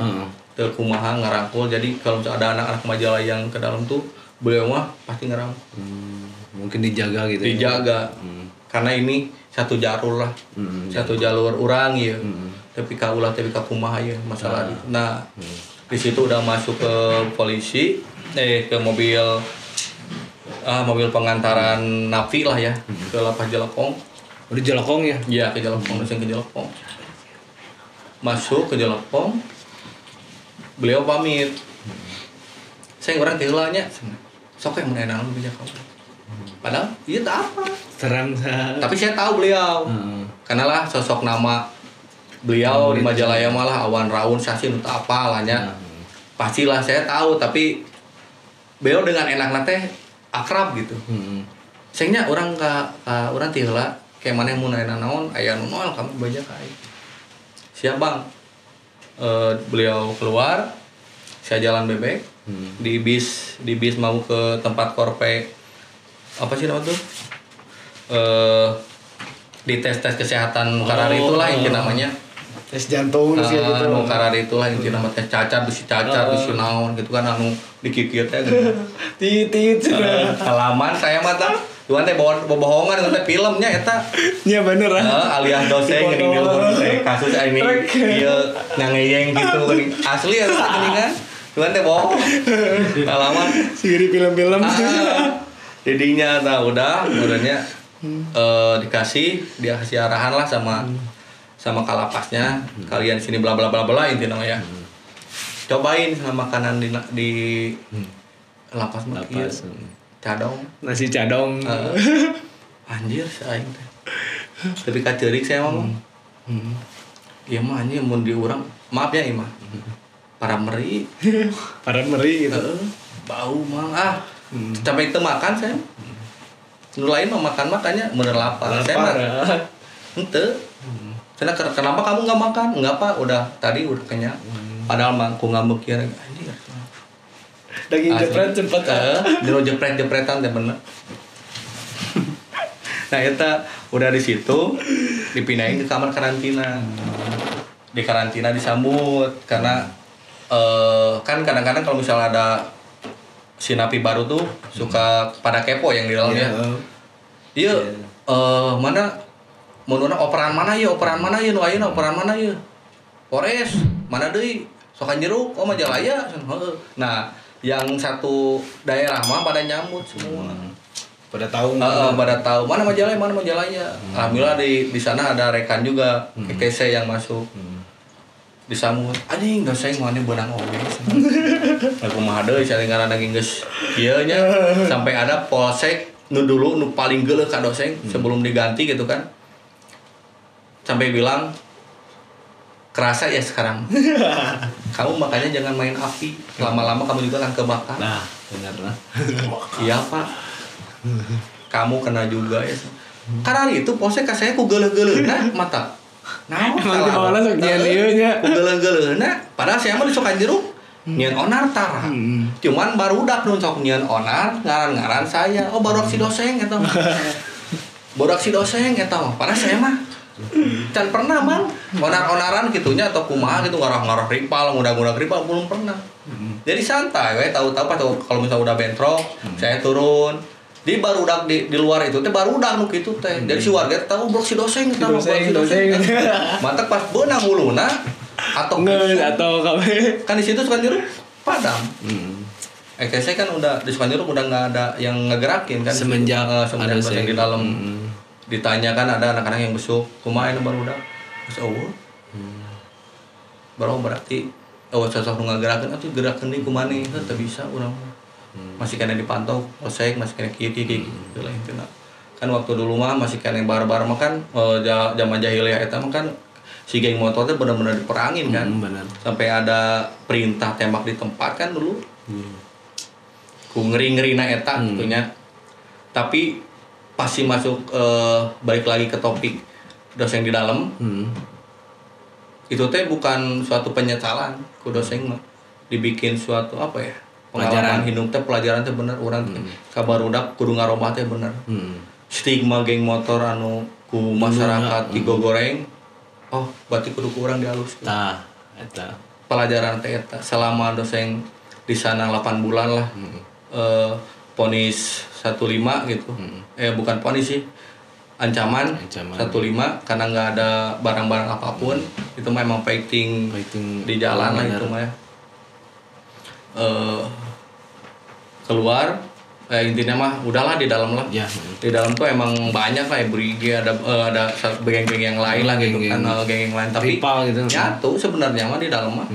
Teu kumaha ngarangkul. Jadi kalau ada anak-anak Majalaya yang ke dalam tuh beliau mah pasti ngerangkul. Mungkin dijaga gitu. Dijaga. Karena ini satu jalur lah. Satu jalur urang ya. Tapi ka ulah tapi ka kumaha ya masalah itu. Nah, di situ udah masuk ke polisi ke mobil pengantaran napi lah ya ke Lapas Jelekong. Udah Jelekong ya? Iya, ke Jelekong, ke Jelekong. Masuk ke Jelekong. Beliau pamit. Saya orang keulanya. Sok yang menenang lu kamu. Padahal iya tak apa. Serem. Tapi saya tahu beliau. Karena lah sosok nama beliau di Majalaya malah Awan Raun Sasin tak apa lahnya. Pastilah saya tahu tapi beliau dengan enak teh akrab gitu. Sehingga orang orang teh heula kayak mana yang mau nanya naon aya nu noel kamu baja ka aing. Siap Bang. Beliau keluar saya jalan bebek di bis mau ke tempat korpe apa sih namanya tuh di tes kesehatan karari itulah inti namanya tes jantung sih gitu karari itulah inti namanya tes cacat bisi naon gitu kan anu dikikir teh titit halaman saya mah tah tuan teh bohongan teh filmnya eta nya bener alias dosen geuning teh kasus ini ieu ngangeyeng gitu geuning asli eta geuning kan tuan teh bohong halaman siri film-film jadinya udahnya dikasih arahan lah sama kalapasnya kalian sini bla bla bla bla intinya ya cobain sama makanan di lapas mah cadong nasi cadong anjir saing teh tapi kaceurik saya ngomong iya mah anjir mun di urang maaf ya imah para meri gitu bau mah sampai itu makan saya nu lain mah makannya bener lapar saya mah ente karena kenapa kamu nggak makan nggak pak udah tadi udah kenyang padahal mangku nggak mikir anjir daging jepret cepet dulu jepretan teh bener nah eta udah di situ dipindahin ke kamar karantina di karantina disambut karena kan kadang-kadang kalau misalnya ada si napi baru tuh suka pada kepo yang di dalamnya. Iya. Mana menurut operan mana ya nu ayeuna operan mana ya Polres mana deui Sokan Jeruk oh Majalaya nah yang satu daerah mah pada nyambut semua pada tahu pada tahu mana Majalaya alhamdulillah di sana ada rekan juga ETC yang masuk disambut anjing doseng mana benang oge aku mah deui cari ngaranna geus kieu nya sampai ada polsek nu dulu nu paling geuleuh ka doseng sebelum diganti gitu kan sampai bilang kerasa ya sekarang kamu makanya jangan main api lama-lama kamu juga akan kebakar nah benar lah iya pak kamu kena juga ya karena itu polsek ka saya ku geuleuh-geuleuh nah mata nah emang sok nyian ieu nya ku geuleuh-geuleuh nah padahal saya mah di Sokan Jeruk nyian onar tara cuman barudak nu sok nyian onar ngaran-ngaran saya oh barudak si doseng eta mah barudak si doseng eta mah padahal saya mah can pernah mang onar-onaran gitunya atau kumaha gitu ngarah-ngarah ripal ngudag-ngudag ripal belum pernah jadi santai we tahu-tahu pas kalau misalnya udah bentrok saya turun di barudak di luar itu teh barudak nu kitu teh jadi si warga tahu brok si doseng eta si doseng mantep pas beunang huluna atau ngeus atau kabe kan di situ Sokan Jeruk padam ETC kan udah di Sokan Jeruk udah nggak ada yang ngegerakin kan semenjak ada doseng di dalam ditanyakan ada anak-anak yang besuk kumaha anu barudak geus eueuh baru berarti cocok nu ngagerakeun atuh gerakeun deui kumaneh teu bisa urang masih kena dipantau polsek masih kena kieu lain teh kan waktu dulu mah masih kena barbar mah kan zaman jahiliyah eta mah kan si geng motor teh benar-benar diperangin kan benar. Sampai ada perintah tembak di tempat kan dulu ku ngeri-ngerina eta gitunya tapi pasti masuk balik lagi ke topik doseng di dalam itu teh bukan suatu penyesalan ku doseng mah dibikin suatu apa ya pengalaman hidup teh pelajaran teh bener urang teh kabarudak kudu ngarobah teh bener stigma geng motor anu ku masyarakat digogoreng oh berarti kudu kurang dihalus tah eta pelajaran teh eta selama doseng di sana 8 bulan lah ponis 15 gitu bukan ponis sih ancaman 15 karena nggak ada barang-barang apapun itu memang fighting di jalan lah itu mah ya keluar intinya mah udahlah di dalam lah ya. Di dalam tuh emang banyak lah ya brigi ada geng-geng yang lain lah gitu kan geng yang lain tapi gitu. nyatu sebenarnya mah di dalam mah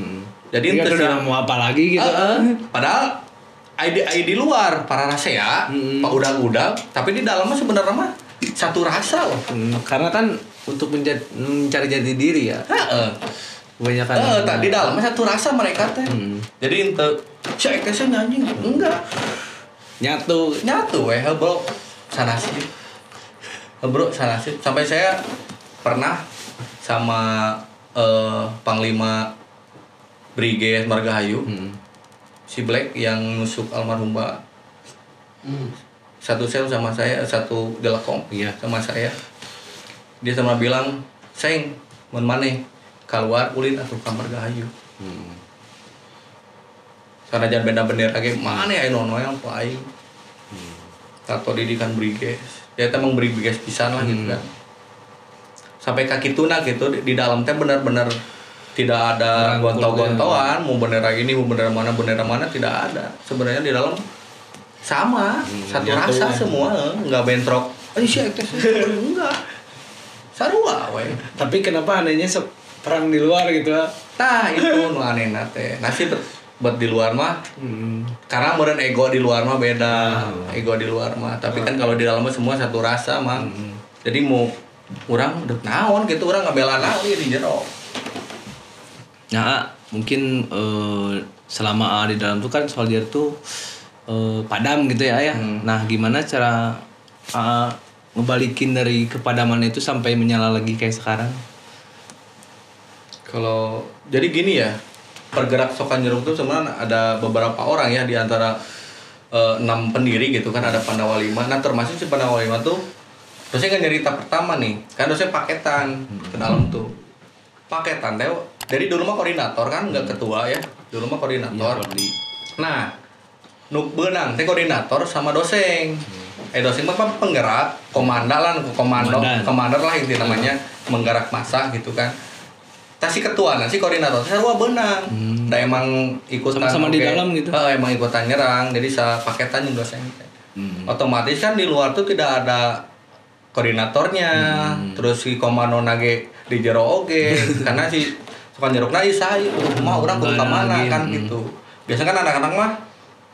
jadi itu udah mau apa lagi gitu padahal di luar para rasa ya pak udah tapi di dalamnya sebenarnya mah satu rasa loh karena kan untuk mencari jati diri ya kebanyakan di dalamnya satu rasa mereka teh jadi ente cek kesnya nyanyi enggak nyatu bro sana sih sampai saya pernah sama Panglima Brigade Margahayu si Black yang nusuk almarhum Mbak satu sel sama saya satu delakong sama saya dia sama bilang seng mun maneh keluar ulin atau kamar gahayu karena jangan benda bendera lagi mana ya nono yang paling atau didikan Brigade ya emang Brigade pisan lah gitu kan sampai kaki tuna gitu di dalam teh benar-benar tidak ada gontok-gontokan mau bendera ini mau bendera mana tidak ada sebenarnya di dalam sama satu rasa semua nggak bentrok sih enggak sarua we tapi kenapa anehnya perang di luar gitu nah itu nu anehna teh nasib buat di luar mah karena meureun ego di luar mah beda ego di luar mah tapi kan kalau di dalam mah semua satu rasa mah jadi mau urang dek naon gitu urang ngabela naon di jero. Nah, mungkin selama di dalam tuh kan soldier tuh padam gitu ya. Nah, gimana cara ngebalikin dari kepadaman itu sampai menyala lagi kayak sekarang? Kalau jadi gini ya, pergerak Sokan Jeruk tuh sebenarnya ada beberapa orang ya di antara 6 pendiri gitu kan ada Pandawa 5. Nah, termasuk si Pandawa 5 tuh terusnya kan nyerita pertama nih. Kan terusnya paketan ke dalam tuh. Paketan deh. Jadi dulu mah koordinator kan nggak ketua ya. Dulu mah koordinator. Ya, nah, nuk benang teh koordinator sama doseng. dosen mah penggerak, komander lah itu namanya, menggerak massa gitu kan. Si ketua, si koordinator sarua benang. Da emang ikutan sama-sama di dalam gitu. Emang ikutan nyerang, jadi paketan jeung dosen. Otomatis kan di luar tuh tidak ada koordinatornya, terus si komando nage di jero oge, karena si suka jerukna ieu sae, mau urang kudu ka mana kan gitu. Biasanya kan anak-anak mah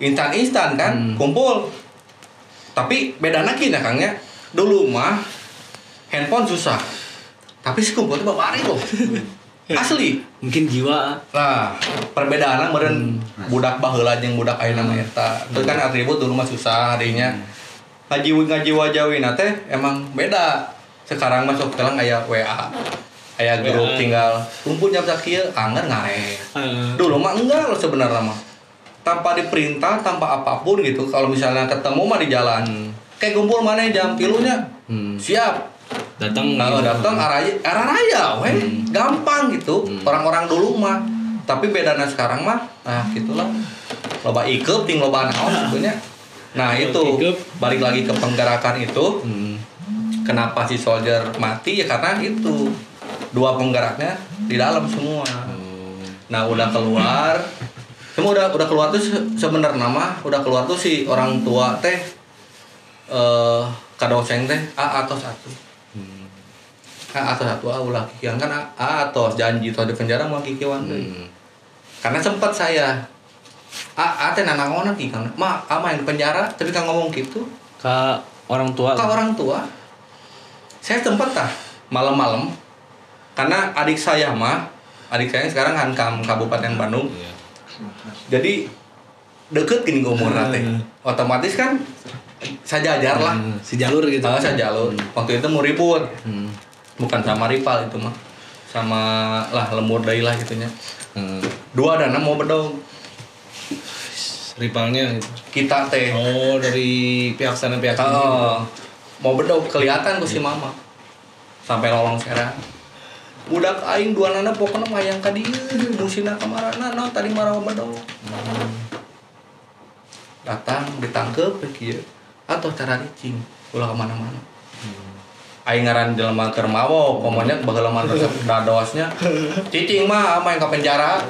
instan kan, kumpul. Tapi bedana kieu Kang nya, dulu mah handphone susah. Tapi si kumpul teh babari loh. Asli. Mungkin jiwa. Nah, perbedaanna meureun budak baheula jeung budak ayeuna mah eta. Terus kan atribut dulu mah susah harinya. Ngajiwa-jawina teh emang beda. Sekarang mah sok telang aya WA. Aya grup tinggal kumpul jam sakieu anger ngaret. Dulu mah enggak loh sebenarnya mah. Tanpa diperintah, tanpa apapun gitu. Kalau misalnya ketemu mah di jalan. Kayak kumpul mana jam 3:00-nya. Siap. Datang arah raya gampang gitu. Orang-orang dulu mah. Tapi bedana sekarang mah nah gitulah. Loba ikeup ting loba naon gitu nya. Nah itu balik lagi ke penggerakan itu. Kenapa si soldier mati ya karena itu dua penggeraknya di dalam semua. Nah udah keluar, semua udah keluar tuh sebenarnya mah udah keluar tuh si orang tua teh kadosen teh atau satu. Atau satu ulah kikian kan atau janji atau di penjara mau kikian deui. Karena sempat saya teh nanaon ki Kang. Main di penjara tapi kan ngomong gitu ke orang tua. Ke orang tua. Saya sempat malam-malam karena adik saya sekarang hankam Kabupaten Bandung. Jadi deket gini umur teh. Otomatis kan saya jajar lah. Si jalur gitu. Saya jalur. Waktu itu mau ribut. Bukan sama rival itu mah. Sama lah lemur deui lah gitunya. Dua dana mau bedog. Rivalnya gitu. Kita teh. Oh, dari pihak sana pihak sini. Mau bedog kelihatan ku si mama. Sampai lolong serang. Budak aing dua nana pokoknya mayang ka dieu, musina ka marana naon tadi marah bedog. Datang ditangkep kieu atau cara ricing ulah ka mana-mana. Aing ngaran jelema keur mabok, pokoknya baheula mah dadosnya. Cicing mah main ka penjara.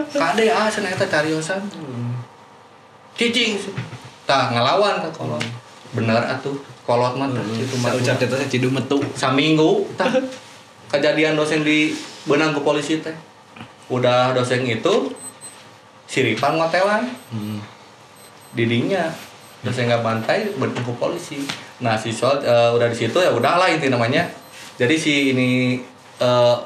Kade cenah eta cariosan. Cicing tah ngalawan ka kolot. Bener atuh, kolot mah kitu mah. Ucap teteh cidu metu. Saminggu tah kejadian dosen di benang ke polisi teh. Udah dosen itu siripan ngotelan. Didinya dosen nggak bantai benang ke polisi. Nah si udah di situ ya udahlah inti namanya. Jadi si ini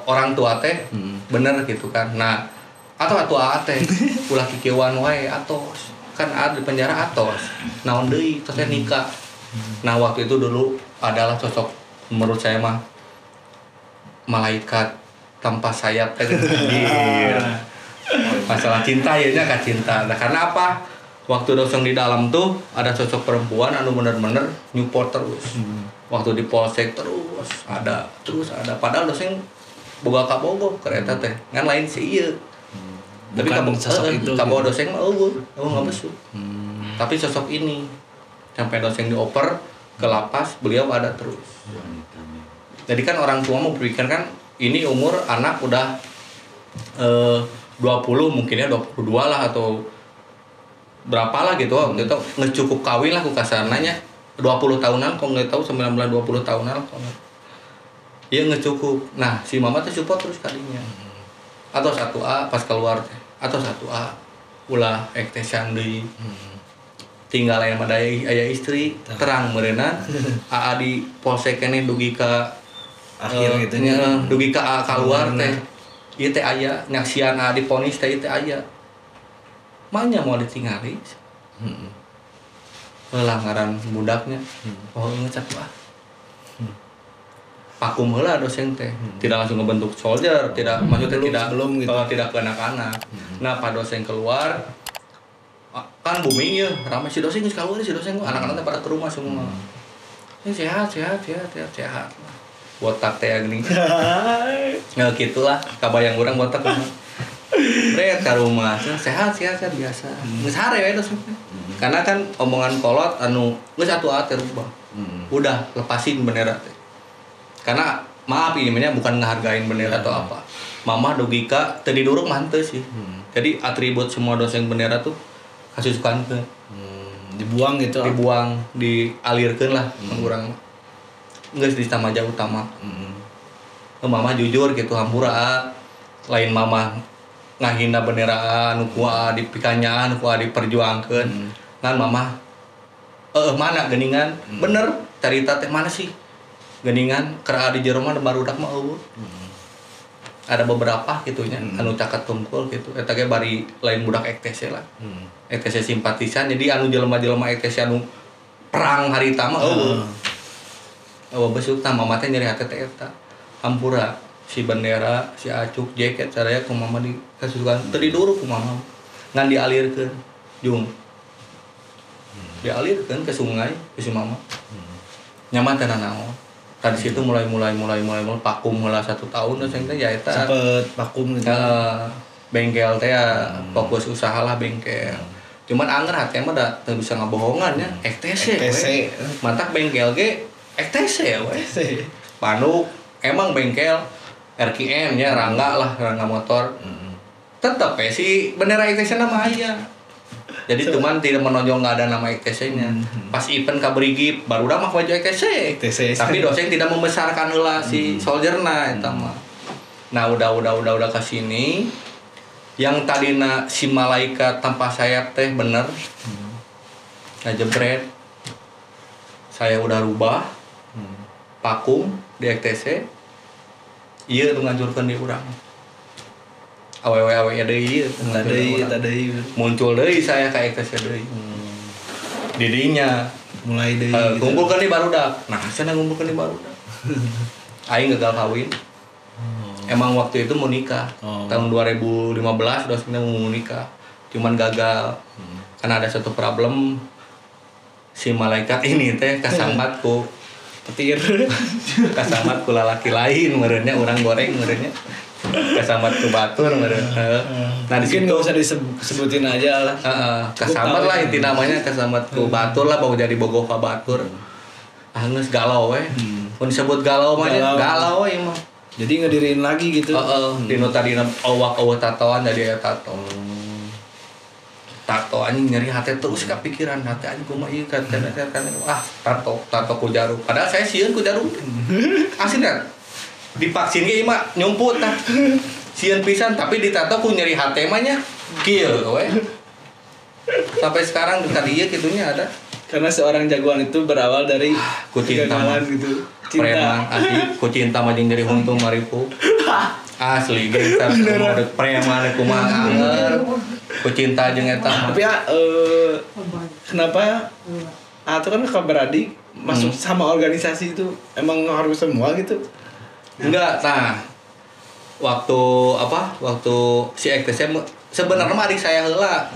orang tua teh bener gitu kan. Nah atau teh ulah kikieuan wae atos kan ada di penjara atos. Naon deui teh nikah. Nah waktu itu dulu adalah sosok menurut saya mah malaikat tanpa sayap teh masalah cinta ya nya cinta. Nah karena apa? Waktu dosen di dalam tuh ada sosok perempuan anu bener-bener nyupport terus. Waktu di polsek terus ada. Padahal dosen boga kabogo kereta teh ngan lain si ieu. Tapi kabogo dosen mah eueuh ngabesu. Tapi sosok ini sampai dosen dioper ke lapas beliau ada terus. Jadi kan orang tua mau berpikir kan ini umur anak udah 20 mungkin ya 22 lah atau berapa lah gitu waktu itu ngecukup kawin lah ku kasarnanya 20 tahunan kalau nggak tahu 19-20 tahunan lah kalau iya ngecukup. Nah si mama tuh support terus kalinya atau 1A pas keluar atau 1A ulah ektesan deui tinggal aya aya istri terang meureunan AA di polsek keneh dugi ka akhir gitu nya dugi ka keluar teh ieu teh aya nyaksian AA diponis teh ieu teh aya manya mau ditinggali. Pelanggaran budaknya. Oh inget satu Pakum heula dosen teh. Tidak langsung ngebentuk soldier, tidak maksudnya belum gitu. Tidak ke anak-anak. Nah, pas dosen keluar kan booming ya, ramai si dosen geus keluar si dosen anak-anak pada ke rumah semua. Ini sehat. Botak teh geuning. Ya gitulah, kabayang urang botak. Bret ka rumah, sehat biasa. Geus hare we dosen. Karena kan omongan kolot anu geus atuh teh rubah. Udah lepasin bendera teh. Karena maaf ini namanya bukan ngehargain bendera atau apa. Mama dogika teu diduruk mah henteu sih. Jadi atribut semua dosen bendera tuh kasusukankeun. Dibuang gitu. Dibuang, dialirkeun lah urang. Geus di tamaja utama. Mama jujur gitu hampura lain mama ngahina bendera anu kuat dipikanya anu kuat diperjuangkeun. Ngan mama mana geningan bener carita teh mana sih geningan kera di jero mah barudak mah eueuh. Ada beberapa gitunya anu caket tungkul gitu eta ge bari lain budak EKTC lah. EKTC simpatisan jadi anu jelema-jelema EKTC anu perang harita mah eueuh. Besuk tah mama teh nyeri hate teh eta. Hampura si bendera, si acuk, jaket caranya ku mama di kasusukan teu diduruk ku mama. Ngan dialirkeun jung. Dialirkeun ke sungai ke si mama. Nyaman teh naon. Tadi situ mulai vakum heula 1 tahun dosen teh ya eta. Sempet vakum gitu. Bengkel teh fokus usaha lah bengkel. Cuman anger hati mah da teu bisa ngabohongan nya EKTC. Mantak bengkel ge EKTC ya we. Panuk emang bengkel RKM nya Rangga motor. Tetep ya si bendera EKTC nama aya. Jadi teman tidak menonjol nggak ada nama EKTC-nya. Pas event kaberigi baru dah mah baju EKTC. Tapi dosen tidak membesarkan heula si soldierna eta mah. Nah udah ke sini. Yang tadina si malaikat tanpa sayap teh bener. Ngajebret. Saya udah rubah. Vakum di EKTC. Ieu nu ngajurkeun di urang. Awewe deui tadi muncul deui saya ka EKTC deui. Didinya mulai deui kumpulkeun di barudak. Nah, cenah ngumpulkeun di barudak. Aing gagal kawin. Emang waktu itu mau nikah. Tahun 2015 dosennya mau nikah. Cuman gagal. Karena ada satu problem si malaikat ini teh kasambatku petir. Kasambatku lalaki lain meureunnya urang goreng meureunnya. Kasambat ku batur meureun. Nah di situ enggak usah disebutin aja lah. Kasambat lah inti namanya kasambat ku batur lah mau jadi bogoh batur. Geus galau we. Mun disebut galau mah galau we mah. Jadi ngediriin lagi gitu. Dino tadina awak tatoan jadi tato. Tato anjing nyeri hati terus kepikiran hati anjing kumaha ieu kan tato ku jarum. Padahal saya sieun ku jarum. Aslinya divaksin ge mah nyumput tah. Sieun pisan tapi ditato ku nyeri hate mah nya kieu we. Sampai sekarang di dieu kitunya ada. Karena seorang jagoan itu berawal dari ku cinta gitu. Preman asli ku cinta mah jeung dari huntung maripu. Asli ge eta preman kumaha anger. Ku cinta jeung eta. Tapi kenapa itu kan kabar adik masuk sama organisasi itu emang harus semua gitu? Enggak, nah waktu si EKTC sebenarnya mah adik saya heula.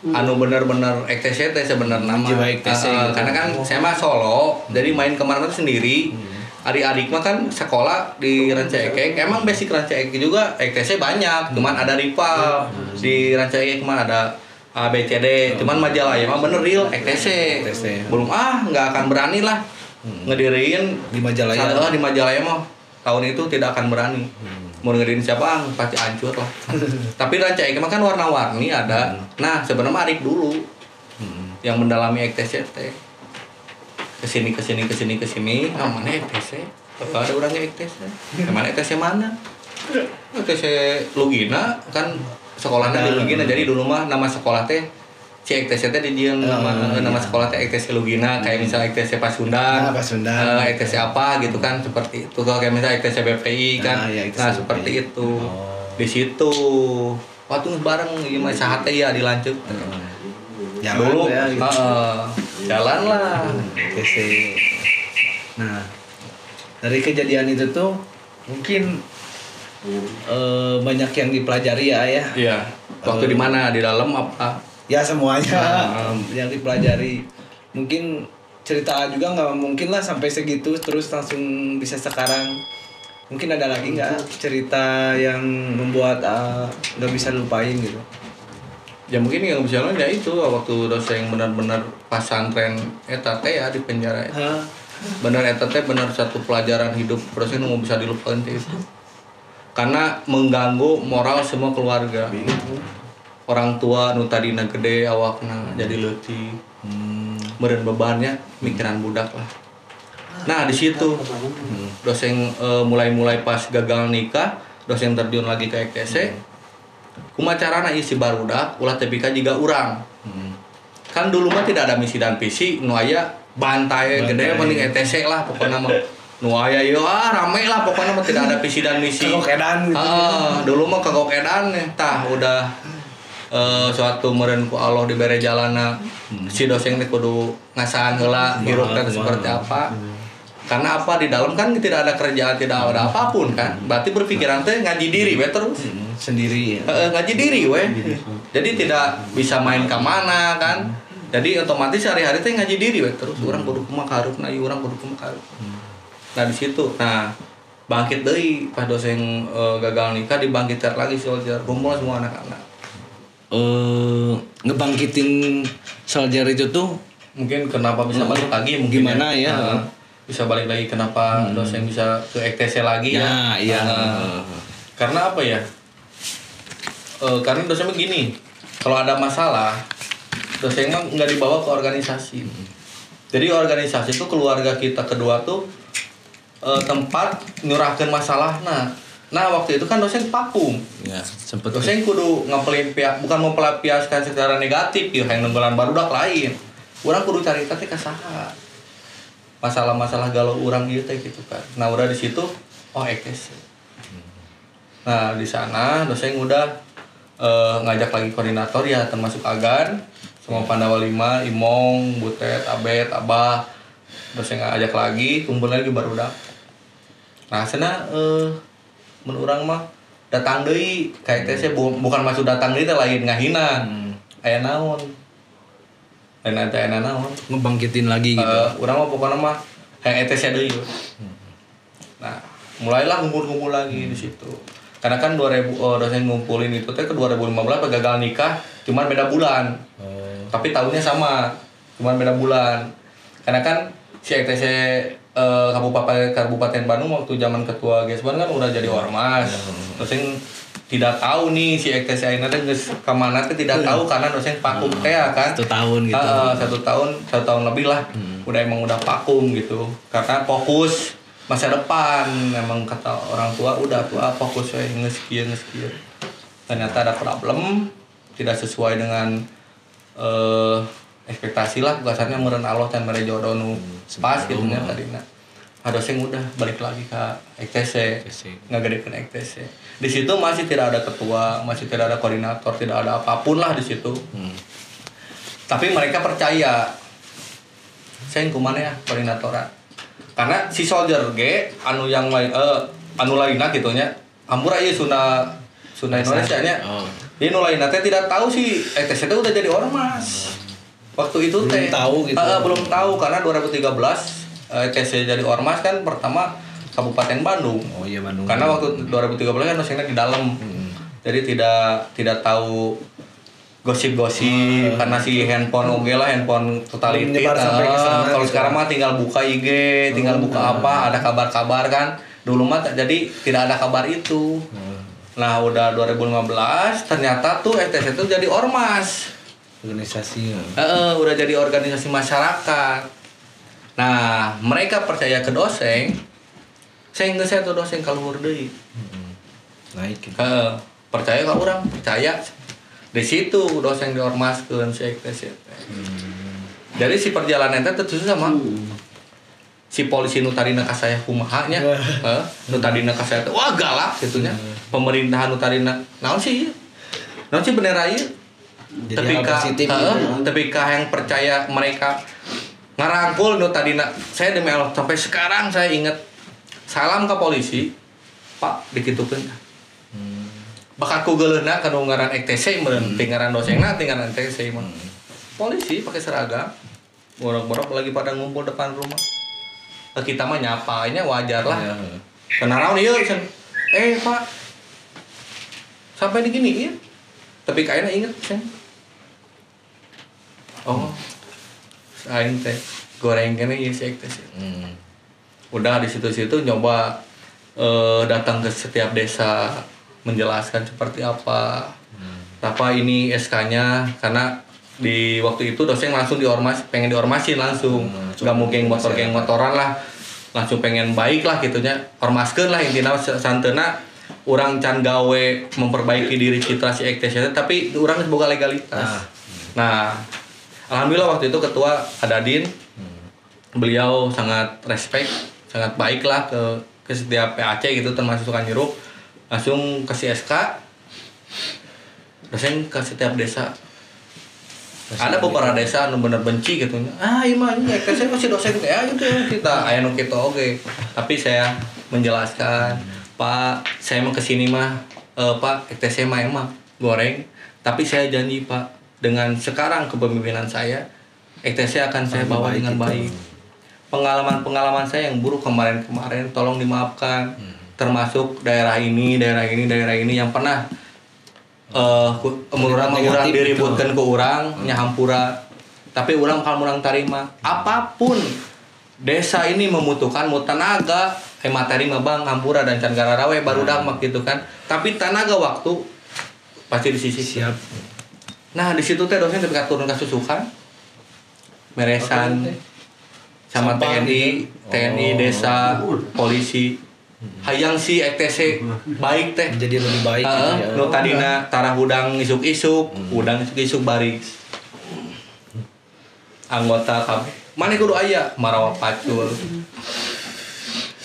Anu bener-bener EKTC teh sebenarnya nama. Karena kan saya mah solo, jadi main kemana tuh sendiri. Adik-adik mah kan sekolah di Rancaekek, emang basic Rancaekek juga EKTC banyak, cuman ada rival di Rancaekek mah ada ABCD, cuman Majalaya mah bener real EKTC. Belum nggak akan berani lah ngediriin di Majalaya. Di Majalaya mah tahun itu tidak akan berani. Mau ngedirin siapa pasti hancur lah. Tapi Rancaekek mah kan warna-warni ada. Nah sebenarnya Arik dulu yang mendalami EKTC teh. Kesini mana EKTC? Kalau ada orangnya EKTC. Mana EKTC mana? EKTC Lugina kan sekolahnya di Lugina. Jadi dulu mah nama sekolah teh si EKTC teh di nama sekolah teh EKTC Lugina, kayak misalnya EKTC Pasundan, EKTC apa gitu kan, seperti itu. Kalau kayak misalnya EKTC BPI kan, nah seperti itu. Di situ waktu bareng gimana sahatnya ya dilanjut. Dulu ya, gitu. Jalan lah EKTC. Nah dari kejadian itu tuh mungkin banyak yang dipelajari ya. Iya. Waktu di mana, di dalam apa? Ya semuanya yang dipelajari. Mungkin cerita juga nggak mungkin lah sampai segitu terus langsung bisa sekarang. Mungkin ada lagi nggak cerita yang membuat nggak bisa lupain gitu? Ya mungkin yang bisa lain ya itu waktu dosen benar-benar pasantren eta teh ya di penjara. Bener eta teh bener satu pelajaran hidup dosen mau bisa dilupakan teh itu. Karena mengganggu moral semua keluarga. Orang tua nu tadina gede awakna jadi leutik. Meureun bebannya mikiran budak lah. Nah, di situ dosen mulai-mulai pas gagal nikah, dosen terjun lagi ke EKTC. Kumaha carana ieu si barudak ulah teh pika jiga urang. Kan dulu mah tidak ada misi dan visi, nu aya bantai gede mending ETC lah pokoknya mah. Nu aya ieu rame lah pokoknya mah tidak ada visi dan misi. Kagokedan gitu. Dulu mah kagokedan tah udah suatu meureun ku Allah dibere jalanna. Si dosen teh kudu ngasaan heula hirupna seperti apa. Karena apa di dalam kan tidak ada kerjaan, tidak ada apapun kan. Berarti berpikiran teh ngaji diri we terus. Sendiri ya. Ngaji diri we. Jadi tidak bisa main ke mana kan. Jadi otomatis hari-hari teh ngaji diri we terus. Urang kudu kumaha harupna, ieu urang kudu kumaha harup. Nah di situ. Nah, bangkit deui pas dosen gagal nikah dibangkitkan lagi soldier. Kumpul semua anak-anak. Ngebangkitin soldier itu tuh Mungkin kenapa bisa balik lagi mungkin gimana ya? Bisa balik lagi kenapa dosen bisa ke EKTC lagi ya? Nah, iya. Karena apa ya? Karena dosen begini, kalau ada masalah, dosen mah nggak dibawa ke organisasi. Jadi organisasi itu keluarga kita kedua tuh tempat nyurahkan masalah. Nah waktu itu kan dosen vakum. Ya, sempet Dosen kudu ngapelin pihak, bukan mau pelampiaskan secara negatif, ya yang nenggelan barudak lain. Urang kudu cari teh ka saha. Masalah-masalah galau urang ieu teh gitu kan. Nah udah di situ EKTC. Nah di sana dosen udah ngajak lagi koordinator ya termasuk Agan, semua Pandawa 5, Imong, Butet, Abet, Abah. Dosen ngajak lagi, kumpul lagi barudak. Nah sana mun urang mah datang deui ka EKTC bukan maksud datang deui teh lain ngahina. Aya naon? Aya naon? ngebangkitin lagi gitu. Urang mah pokoknya mah hayang EKTC deui. Nah, mulailah ngumpul-ngumpul lagi di situ. Karena kan 2000 dosen ngumpulin itu teh ke 2015 gagal nikah, cuman beda bulan. Tapi tahunnya sama, cuman beda bulan. Karena kan si EKTC Kabupaten Bandung waktu zaman ketua Gesban kan udah jadi ormas. Dosen tidak tahu nih si EKTC ayeuna teh geus ka mana teh tidak tahu karena dosen vakum teh kan. 1 tahun gitu. 1 tahun lebih lah. Emang udah vakum gitu. Karena fokus masa depan, emang kata orang tua udah tua fokus we geus kieu. Ternyata ada problem tidak sesuai dengan ekspektasi lah, kasarnya meureun Allah can mere jodoh nu pas gitu nya tadina. Dosen udah balik lagi ke EKTC, ngagedekeun EKTC. Di situ masih tidak ada ketua, masih tidak ada koordinator, tidak ada apapun lah di situ. Tapi mereka percaya. Saya kumaha ya koordinatora. Karena si soldier ge anu yang lain anu lainna kitu nya. Hampura ieu Sunda Indonesia nya. Di nu lainna teh tidak tahu si EKTC teh udah jadi ormas. Waktu itu teh belum tahu gitu. Belum tahu karena 2013 EKTC jadi ormas kan pertama Kabupaten Bandung. Oh iya Bandung. Karena waktu 2013 kan dosennya di dalam. Jadi tidak tahu gosip-gosip karena si handphone oge lah, handphone totality. Kalau sekarang mah tinggal buka IG, tinggal buka apa, ada kabar-kabar kan. Dulu mah jadi tidak ada kabar itu. Nah, udah 2015 ternyata tuh EKTC itu jadi ormas. Organisasi. Udah jadi organisasi masyarakat. Nah, mereka percaya ke dosen. Saya tuh dosen kaluhur deui. Naik gitu. Percaya ka urang, percaya. Di situ dosen diormaskeun si EKTC. Jadi si perjalanan teh terus sama si polisi nu tadina ka saya kumaha nya. Nu tadina ka saya teh wah galak gitu nya. Pemerintahan nu tadina naon sih? Naon sih bendera ieu? Tapi yang percaya mereka ngarangkul nu tadina saya demi Allah sampai sekarang saya ingat salam ke polisi Pak dikitukeun bakal ku geuleuna kanu ngaran EKTC meureun tingaran dosenna tingaran EKTC mah polisi pakai seragam borok-borok lagi pada ngumpul depan rumah kita mah nyapanya wajar lah kenaraon ieu Pak sampai diginiin tapi kayaknya inget Oh, aing teh goreng kene ieu si EKTC. Udah di situ-situ nyoba datang ke setiap desa menjelaskan seperti apa. Apa ini SK-nya karena di waktu itu dosen langsung pengen diormasin langsung. Gak mau geng motoran lah. Langsung pengen baik lah gitunya. Ormaskeun lah intina santena urang can gawe memperbaiki diri citra si EKTC tapi urang boga legalitas. Nah, alhamdulillah waktu itu ketua Adadin beliau sangat respect, sangat baik lah ke setiap PAC gitu termasuk Sukanjeruk. Langsung kasih SK dosen ke setiap desa. Ada beberapa desa anu bener benci gitu. Iya mah ini EKTC masih dosen teh gitu kita aya nu kitu oge. Tapi saya menjelaskan, Pak, saya mau kesini mah Pak EKTC mah emang goreng, tapi saya janji Pak dengan sekarang kepemimpinan saya EKTC akan saya bawa dengan baik. Pengalaman saya yang buruk kemarin tolong dimaafkan. Termasuk daerah ini yang pernah urang diributkan ke urang nyahampura. Tapi urang kalau urang tarima apapun desa ini membutuhkan mau tenaga materi mah Bang hampura dan can gararawe barudak mak gitu kan. Tapi tenaga waktu pasti di sisi siap. Nah, di situ teh dosen ketika turun kasusukan beresan sama TNI desa, polisi. Hayang si EKTC baik teh. Jadi lebih baik gitu ya. Nu tadina tarah udang isuk-isuk, udang isuk-isuk baris. Anggota kabeh. Mane kudu aya marawa pacul.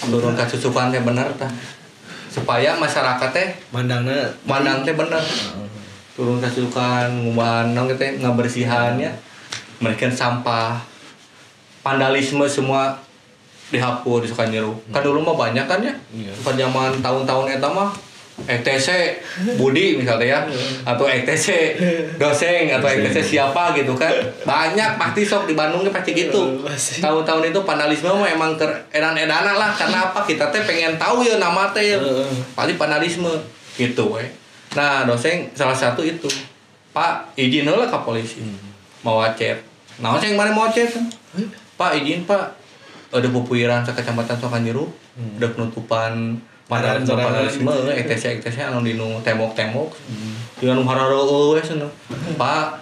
Turun kasusukan teh bener tah. Supaya masyarakat teh mandang teh bener. Turun kasusukan ngubahan naon teh ngabersihannya. Mereka sampah. Vandalisme semua dihapus di Sukanjeruk. Kan dulu mah banyak kan ya. Pas zaman tahun-tahun eta mah EKTC Budi misalnya ya atau EKTC Doseng atau EKTC siapa gitu kan. Banyak pasti sok di Bandung pasti gitu. Tahun-tahun itu vandalisme mah emang edan-edanan lah karena apa kita teh pengen tahu ya nama teh. Pasti vandalisme gitu we. Nah, Doseng salah satu itu. Pak, izin heula ka polisi. Mau chat. Nah, Doseng mari mau chat. Pak, izin Pak. Ada pupuiran sa kecamatan Sukanjeruk, ada penutupan vandalisme EKTC anu dinu tembok-tembok. Dengan harareueuh we cenah. Pak,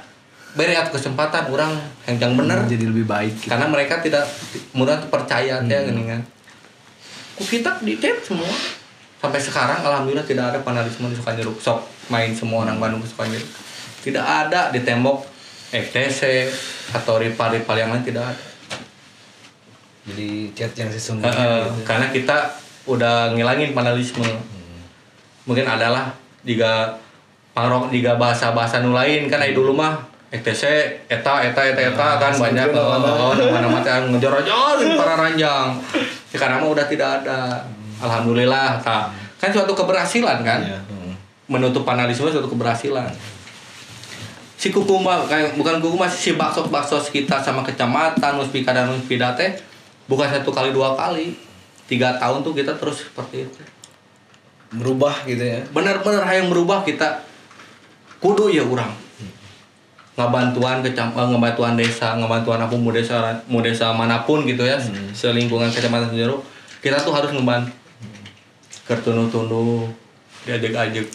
beri atuh kesempatan urang henjang bener jadi lebih baik gitu. Karena mereka tidak mudah percaya teh geuningan. Ku kita di chat semua. Sampai sekarang alhamdulillah tidak ada vandalisme di Sukanjeruk. Sok main semua orang Bandung ke Sukanjeruk. Tidak ada di tembok EKTC atau rival-rival yang lain tidak ada. Jadi chat yang sesungguhnya gitu. Karena kita udah ngilangin vandalisme. Mungkin adalah jika pangrok jika bahasa-bahasa nu lain kan ai dulu mah EKTC eta kan banyak nama-nama teh ngejor-jor para ranjang. Sekarang mah udah tidak ada. Alhamdulillah kan suatu keberhasilan kan. Menutup vandalisme suatu keberhasilan. Si Kukuma bukan Kukuma si bakso kita sama kecamatan Muspika dan Muspida teh bukan 1 kali 2 kali 3 tahun tuh kita terus seperti itu merubah gitu ya benar-benar hayang merubah kita kudu ya urang ngebantuan desa ngebantuan apa mau desa manapun gitu ya selingkungan kecamatan Sukanjeruk kita tuh harus ngebantu kertunu-tunu diajak-ajak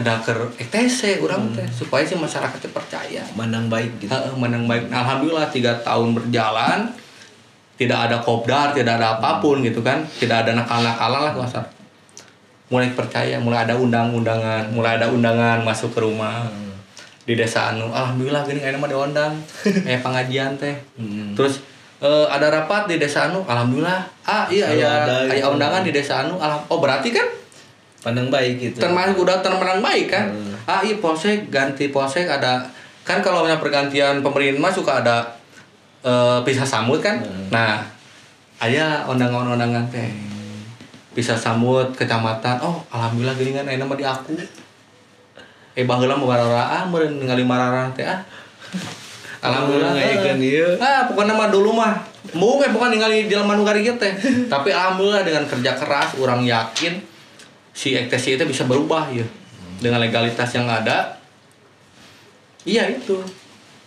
ada EKTC urang teh supaya si masyarakatnya percaya mandang baik gitu mandang baik. Nah, alhamdulillah 3 tahun berjalan tidak ada kopdar, tidak ada apapun gitu kan, tidak ada nakal-nakalan lah pasar. Mulai percaya, mulai ada undangan masuk ke rumah di desa anu. Alhamdulillah gini kayaknya mah diundang, pengajian teh. Terus ada rapat di desa anu, alhamdulillah. Iya ada undangan di desa anu. Oh berarti kan pandang baik gitu. Termasuk udah terpandang baik kan? Iya polsek ganti polsek ada kan kalau punya pergantian pemerintah mah suka ada pisah sambut kan. Nah, aya undangan-undangan teh. Pisah sambut kecamatan. Oh, alhamdulillah geuning kan ayeuna mah di aku. Baheula mah barara meureun ningali mararang teh Alhamdulillah ngayakeun ieu. Pokona mah dulu mah mung bukan ningali jelema nu gari teh. Tapi alhamdulillah dengan kerja keras urang yakin si EKTC itu bisa berubah ya. Dengan legalitas yang ada. Iya itu.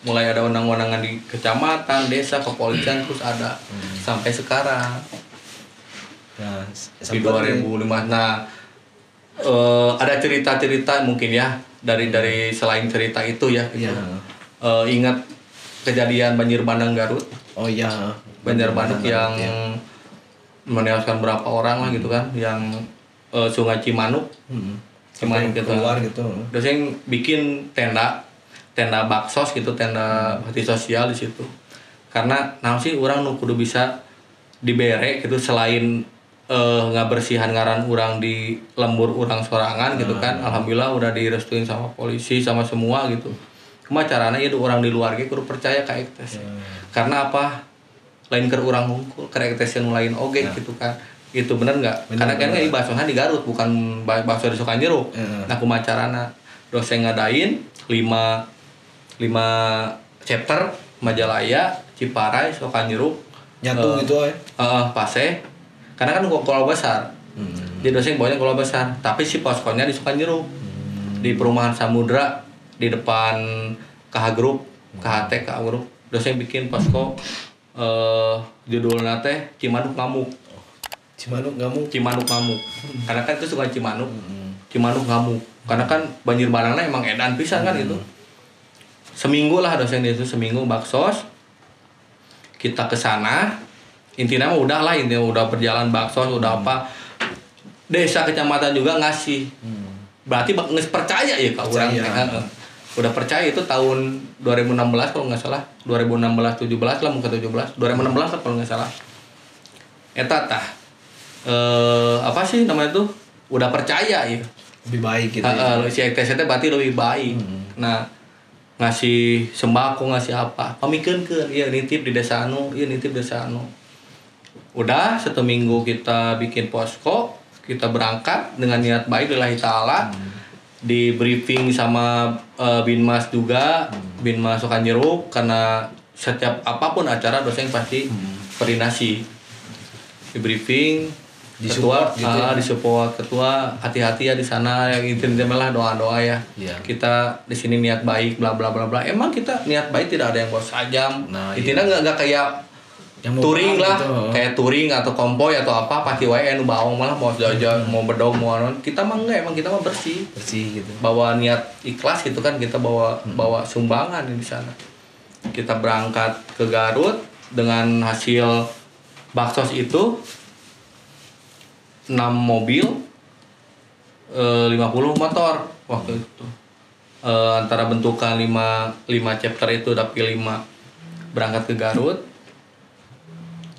mulai ada undang-undangan di kecamatan, desa, kepolisian, terus ada sampai sekarang Nah, di 2005. Nah, ada cerita-cerita mungkin ya dari selain cerita itu ya gitu. Ingat kejadian banjir bandang Garut. Oh iya. Banjir bandang yang menewaskan berapa orang lah gitu kan, yang Sungai Cimanuk. Cimanuk gitu. Keluar gitu. Terus yang bikin tenda baksos gitu, tenda bakti sosial di situ. Karena nah sih orang nu kudu bisa dibere gitu, selain ngabersihan ngaran urang di lembur urang sorangan gitu kan. Alhamdulillah udah direstuin sama polisi sama semua gitu. Cuma caranya itu orang di luar ge kudu percaya ka ektes. Karena apa? Lain keur urang hungkul, keur ektes yang lain oge gitu kan. Itu bener enggak? Karena kan ini baksonya di Garut bukan bakso di Sukanjeruk. Nah, kumaha carana? Dosen ngadain 5 chapter Majalaya, Ciparai, Sukanjeruk Nyatu gitu Pase. Karena kan kolom besar. Jadi dosen bawanya kolom besar, tapi si poskonya di Sukanjeruk. Di perumahan Samudra di depan KH Group, KHT KH Group. Dosen bikin posko judulnya teh Cimanuk Ngamuk. Cimanuk Ngamuk. Karena kan itu Sungai Cimanuk. Cimanuk Ngamuk. Karena kan banjir bandangnya emang edan pisan kan itu. Seminggu lah dosen itu, seminggu baksos. Kita ke sana. Intinya mah udah lah, intinya udah berjalan baksos, udah apa. Desa kecamatan juga ngasih. Berarti nges percaya ya kak orang. Udah percaya itu tahun 2016 kalau nggak salah. 2016 17 lah mungkin 17. 2016 lah kalau nggak salah. Eta tah. Apa sih namanya tuh? Udah percaya ya. Lebih baik gitu. Si ETC berarti lebih baik. Nah, ngasih sembako, ngasih apa? Pamikeunkeun, ieu nitip di desa anu, ieu nitip di desa anu. Udah 1 minggu kita bikin posko, kita berangkat dengan niat baik lillahi taala. Di briefing sama Binmas juga, Binmas Sukanjeruk, karena setiap apapun acara dosen pasti koordinasi. Di briefing ketua disupport ketua, hati-hati ya di sana, yang intinya lah doa-doa ya. Kita di sini niat baik bla bla bla bla. Emang kita niat baik, tidak ada yang bos sajam. Intinya nggak kayak touring lah gitu. Kayak touring atau konvoy atau apa pasti wae nu baong malah mau jajan mau bedog mau anon. Kita mah enggak, emang kita mah bersih gitu. Bawa niat ikhlas gitu kan, kita bawa sumbangan di sana. Kita berangkat ke Garut dengan hasil baksos itu 6 mobil 50 motor waktu itu. Antara bentukan 5 chapter itu dapil 5 berangkat ke Garut.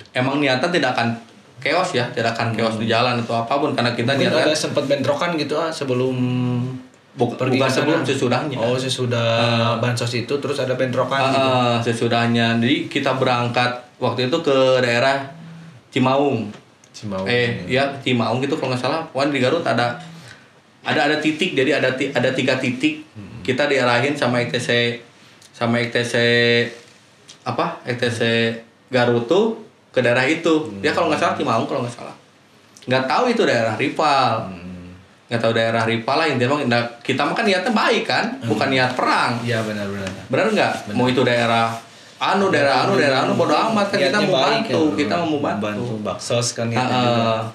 Emang niatan tidak akan chaos ya, tidak akan chaos di jalan atau apapun, karena kita niatnya ada sempat bentrokan gitu sebelum bukan sebelum, sesudahnya. Oh, sesudah bansos itu terus ada bentrokan gitu. Sesudahnya. Jadi kita berangkat waktu itu ke daerah Cimaung. Cimaung gitu kalau nggak salah. Pokoknya di Garut ada titik, jadi ada 3 titik. Kita diarahin sama ETC Garut tuh ke daerah itu. Ya kalau nggak salah Cimaung kalau nggak salah. Nggak tahu itu daerah rival. Nggak tahu daerah rival lah, intinya kita mah kan niatnya baik kan, bukan niat perang. Iya benar. Benar nggak? Mau itu daerah daerah anu bodo amat kan, kita mau bantu, kita mau bantu. Baksos kan juga.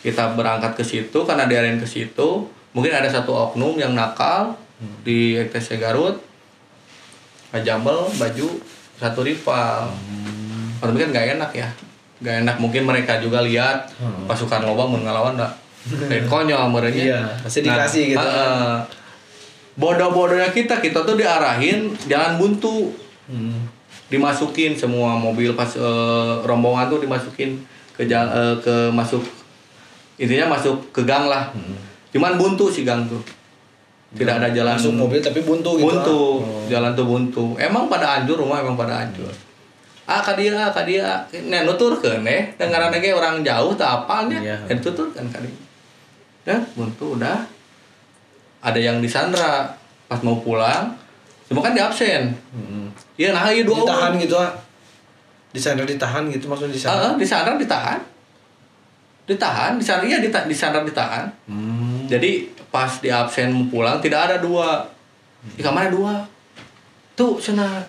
Kita berangkat ke situ karena diarahin ke situ. Mungkin ada satu oknum yang nakal di ETC Garut, ngajambel baju satu rival. Tapi kan nggak enak, mungkin mereka juga lihat pasukan loba mun ngalawan dah konyol merenya. Iya, pasti dikasih gitu. Bodoh-bodohnya kita tuh diarahin jalan buntu. Dimasukin semua mobil pas rombongan tuh dimasukin masuk, intinya masuk ke gang lah. Cuman buntu sih gang tuh. Tidak ada jalan. Masuk mobil tapi buntu gitu. Jalan tuh buntu. Emang pada hancur, rumah emang pada hancur. Kadia nuturkeun dengaran ge orang jauh teu apalnya. Tuturkeun ka dieu. Dan buntu udah. Ada yang disandra pas mau pulang. Cuma kan di absen. Iya, nah ieu 2 ditahan gitu, disandra ditahan gitu maksudnya disandra. Disandra ditahan. Disandra ditahan. Jadi pas di absen mau pulang tidak ada 2. Di kamarnya 2. Tuh cenah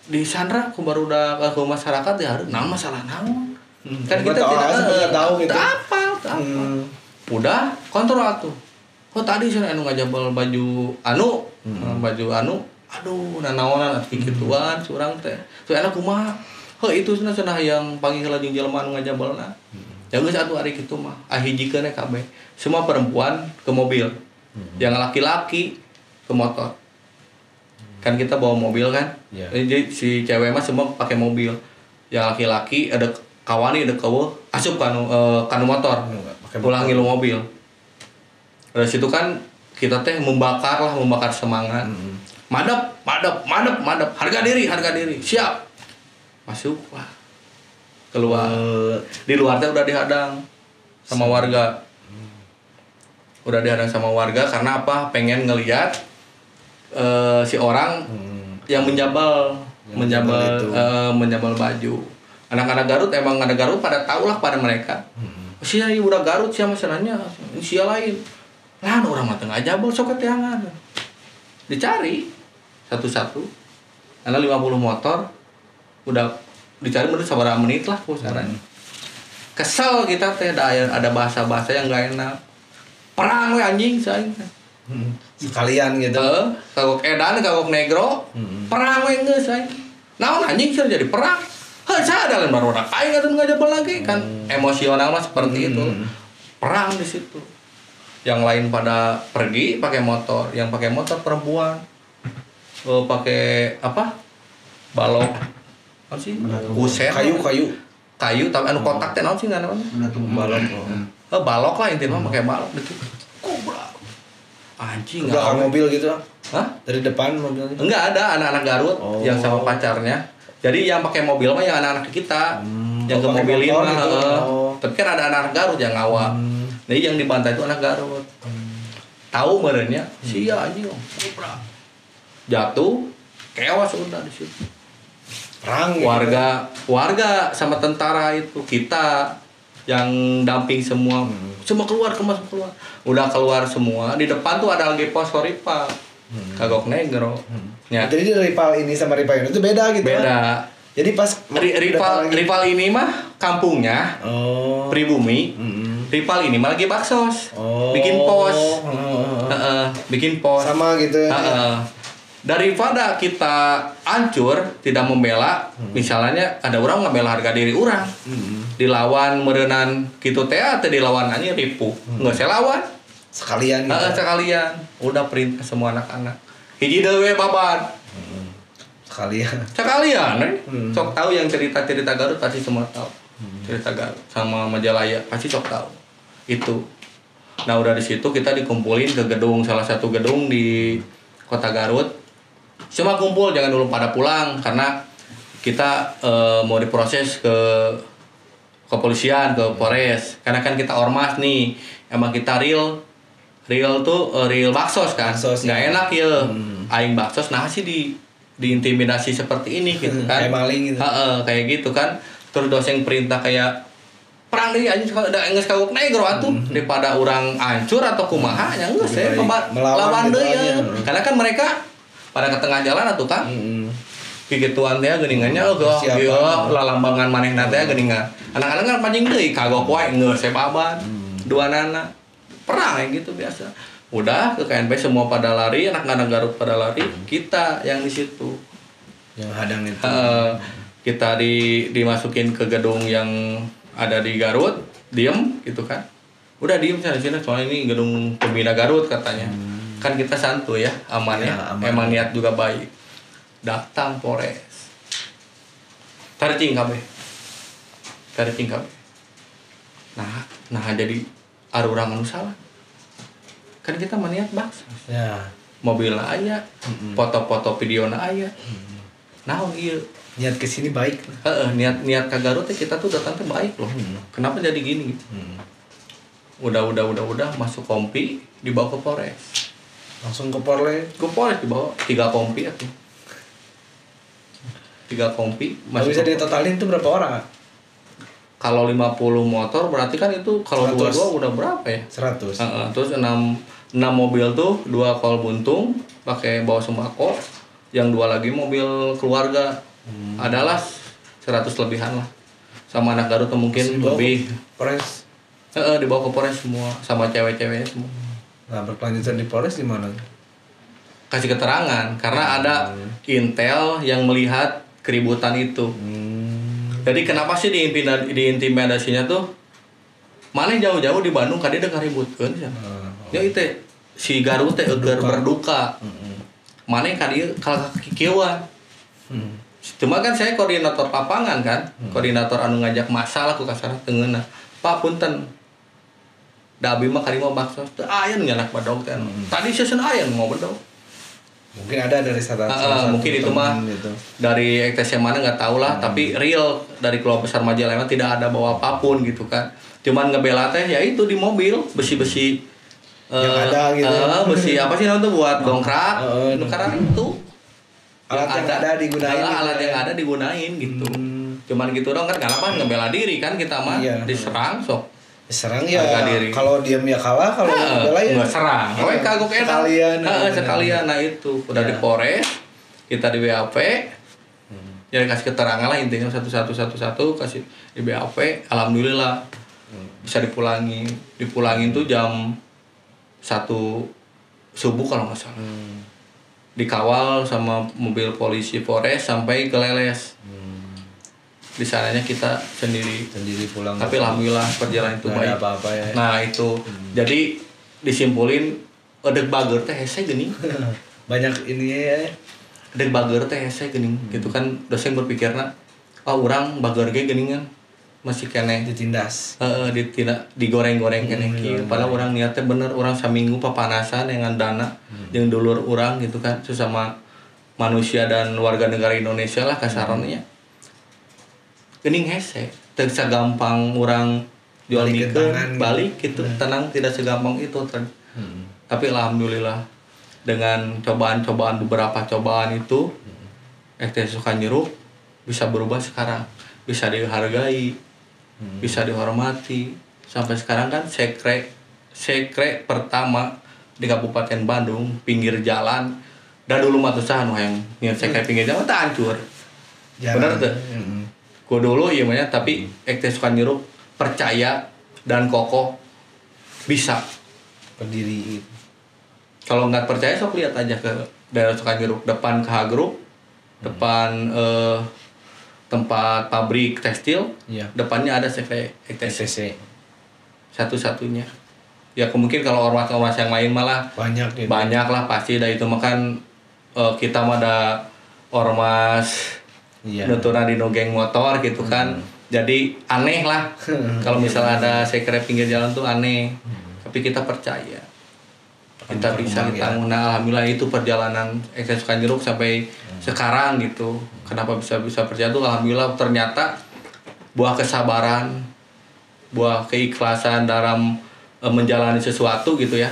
di Sandra ku baru udah ke masyarakat ya harus nama masalah naon. Kan Gua kita tahu, tidak sebenarnya tahu gitu. Apa? Udah kontrol atuh. Oh tadi sih anu ngajabal baju anu, aduh nanaonan atuh gituan surang teh. Tuh anak kumaha? Heuh itu cenah yang panggil lajeng jelema anu ngajabalna. Ya geus atuh ari kitu mah. Ahijikeun kabeh. Semua perempuan ke mobil. Yang laki-laki ke motor. Kan kita bawa mobil kan. Jadi si cewek mah semua pakai mobil. Yang laki-laki ada kawani ada keueuh asup kanu motor. Pulang ngilu mobil. Dari situ kan kita teh membakar semangat. Madep. Harga diri. Siap. Masuk lah. Keluar. Di luar teh udah dihadang sama warga. Udah dihadang sama warga karena apa? Pengen ngelihat si orang yang menjabal baju. Anak-anak Garut emang ada Garut pada tahu lah pada mereka. Sia ieu udah Garut sia masalahnya. Sia lain. Lah orang mah teu ngajabal sok keteangan. Dicari satu-satu. Karena 50 motor udah dicari menurut sabaraha menit lah pusaran. Kesel kita teh ada bahasa-bahasa yang enggak enak. Perang we anjing saing. Sekalian gitu. Kagok edan, kagok negro. Perang we geus aing. Naon anjing sih jadi perang? Heuh saya ada baru udah aing atuh ngajabal lagi kan emosional mah seperti itu. Perang di situ. Yang lain pada pergi pakai motor, yang pakai motor perempuan. Pakai apa? Balok. Apa sih? Kusen. Kayu tapi anu kotak teh naon sih ngaranna? Balok. Balok lah intinya mah pakai balok gitu. Kobra. Anjing belakang mobil gitu. Hah? Dari depan mobilnya? Enggak ada anak-anak Garut yang sama pacarnya. Jadi yang pakai mobil mah yang anak-anak kita. Yang ke mobilin mah. Tapi kan ada anak-anak Garut yang ngawal. Jadi yang dibantai itu anak Garut. Tahu merenya, sia anjing kobra. Jatuh, kewas udah di situ. Perang warga sama tentara itu kita yang damping semua. Semua keluar. Udah keluar semua. Di depan tuh ada lagi pos Ripa. Kagok negro. Ya. Jadi rival ini sama rival itu beda gitu. Beda. Jadi pas rival ini mah kampungnya pribumi. Rival ini mah lagi baksos. Bikin pos. Bikin pos. Sama gitu. Daripada kita hancur tidak membela, misalnya ada orang ngebela harga diri orang, dilawan merenan gitu teh atau dilawan aja ripu, nggak saya lawan. Sekalian. Gitu. Sekalian, udah perintah semua anak-anak. Hiji dewe babat. Sekalian, sok tahu yang cerita-cerita Garut pasti semua tahu. Cerita Garut sama Majalaya pasti sok tahu. Itu. Nah udah di situ kita dikumpulin ke gedung salah satu gedung di Kota Garut. Semua kumpul, jangan dulu pada pulang karena kita mau diproses ke kepolisian, ke Polres. Karena kan kita ormas nih, emang kita real tuh real baksos kan, nggak enak ya. Aing baksos, nah sih diintimidasi seperti ini gitu kan. Kayak maling gitu. Kayak gitu kan. Terus dosen perintah kayak perang deh anjing udah enggeus kagok negro atuh daripada orang hancur atau kumaha nya geus saya lawan deui ya. Karena kan mereka pada ke tengah jalan atuh kan. Kigituan teh geuningannya ieu lalambangan manehna teh geuningan. Anak-anak kan pancing deui kagok wae geus sebaban. Duanana perang kayak gitu biasa. Udah ke KNP semua pada lari, anak-anak Garut pada lari, kita yang di situ. Yang hadang itu. Kita dimasukin ke gedung yang ada di Garut, diem gitu kan. Udah diem sana sini soalnya ini gedung pembina Garut katanya. Kan kita santuy ya, aman ya. Emang niat juga baik. Datang Polres. Tarcing kabeh. Nah jadi arurang anu salah. Kan kita mah niat baksos. Ya. Mobilna aya, foto-foto videona aya. Naon ieu? Niat kesini baik. Niat ka Garut kita tuh datang teh baik loh. Kenapa jadi gini? Udah masuk kompi dibawa ke Polres. Langsung ke Polres. Ke Polres dibawa 3 kompi atuh. 3 kompi. Bisa ditotalin tuh berapa orang? Kalau 50 motor berarti kan itu kalau 22 udah berapa ya? 100. Terus 6 mobil tuh, 2 kol buntung pakai bawa sembako, yang 2 lagi mobil keluarga. adalah 100 lebihan lah. Sama anak Garut tuh mungkin Dibawa lebih. Polres. Dibawa ke Polres semua sama cewek-ceweknya semua. Nah, berkelanjutan di Polres di mana? Kasih keterangan karena ada intel yang melihat keributan itu. Jadi kenapa sih diintimidasinya tuh? Mana jauh-jauh di Bandung kan dia dengar ributkeun ya. Ya itu si Garut teh berduka. Mana kan ieu kalau kikieuan. Cuma kan saya koordinator lapangan kan, koordinator anu ngajak masalah ku kasarna teungeunna. Pak punten. Da abi mah kali mah bakso teu aya nu nyanak badog teh. Tadi season aya nu mau badog. Mungkin ada dari mungkin itu mah gitu. dari ETS mana nggak tahu lah, tapi real dari keluarga besar Majalengka tidak ada bawa apapun gitu kan. Cuman ngebela teh ya itu di mobil besi-besi yang ada gitu. Besi apa sih namanya tuh buat dongkrak. Karena itu alat yang ada digunain. Alat yang ada digunain gitu. Cuman gitu dong kan kenapa ngebela diri kan kita mah diserang sok. Serang ya, kalau diam ya kalah, kalau ngebela ya nggak serang. Kagok enak. Sekalian, nah itu udah di Polres, kita di BAP, jadi kasih keterangan lah intinya satu kasih di BAP, alhamdulillah bisa dipulangin tuh jam 1 subuh kalau nggak salah, dikawal sama mobil polisi Polres sampai ke Leles. Di sananya kita sendiri pulang, tapi alhamdulillah perjalanan itu baik. Apa-apa ya. Nah itu jadi disimpulin edek bager teh hese geuning. Banyak ini ya. Edek bager teh hese geuning gitu kan dosen berpikirna urang bager ge geuningan masih keneh ditindas. Digoreng-goreng keneh kieu. Padahal urang niatnya bener urang saminggu papanasan dengan dana jeung dulur urang gitu kan sesama manusia dan warga negara Indonesia lah kasarannya. Gening hese, tidak segampang orang jual mikeun balik gitu, tenang tidak segampang itu. Tapi alhamdulillah dengan beberapa cobaan itu, ETS Sukanjeruk bisa berubah sekarang, bisa dihargai, bisa dihormati. Sampai sekarang kan sekre pertama di Kabupaten Bandung pinggir jalan. Dan dulu mah tuh yang sekre pinggir jalan tak hancur, benar tuh. Gue dulu iya banyak, tapi ETS Sukanjeruk percaya dan kokoh bisa berdiri. Kalau nggak percaya sok lihat aja ke daerah Sukanjeruk, depan KH Group, depan tempat pabrik tekstil, depannya ada CV ETC satu-satunya. Ya mungkin kalau ormas-ormas yang lain malah banyak lah pasti. Dan itu makan kita mah ada ormas nuturan di nogeng motor gitu kan. Jadi aneh lah kalau misalnya ada sekre pinggir jalan tuh aneh. Tapi kita percaya kita bisa ditanggung. Nah alhamdulillah itu perjalanan ETS Sukanjeruk sampai sekarang gitu. Kenapa bisa percaya tuh alhamdulillah ternyata buah kesabaran, buah keikhlasan dalam menjalani sesuatu gitu ya.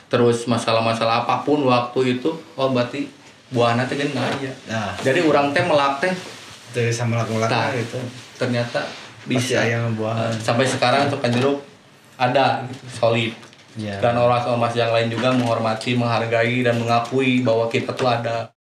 Terus masalah-masalah apapun waktu itu berarti buahna teh geus ngaya. Nah, jadi urang teh melak teh teu bisa melak-melak gitu. Ternyata bisa yang buah. Sampai sekarang Sukanjeruk ada gitu, solid. Dan ormas-ormas yang lain juga menghormati, menghargai dan mengakui bahwa kita tuh ada.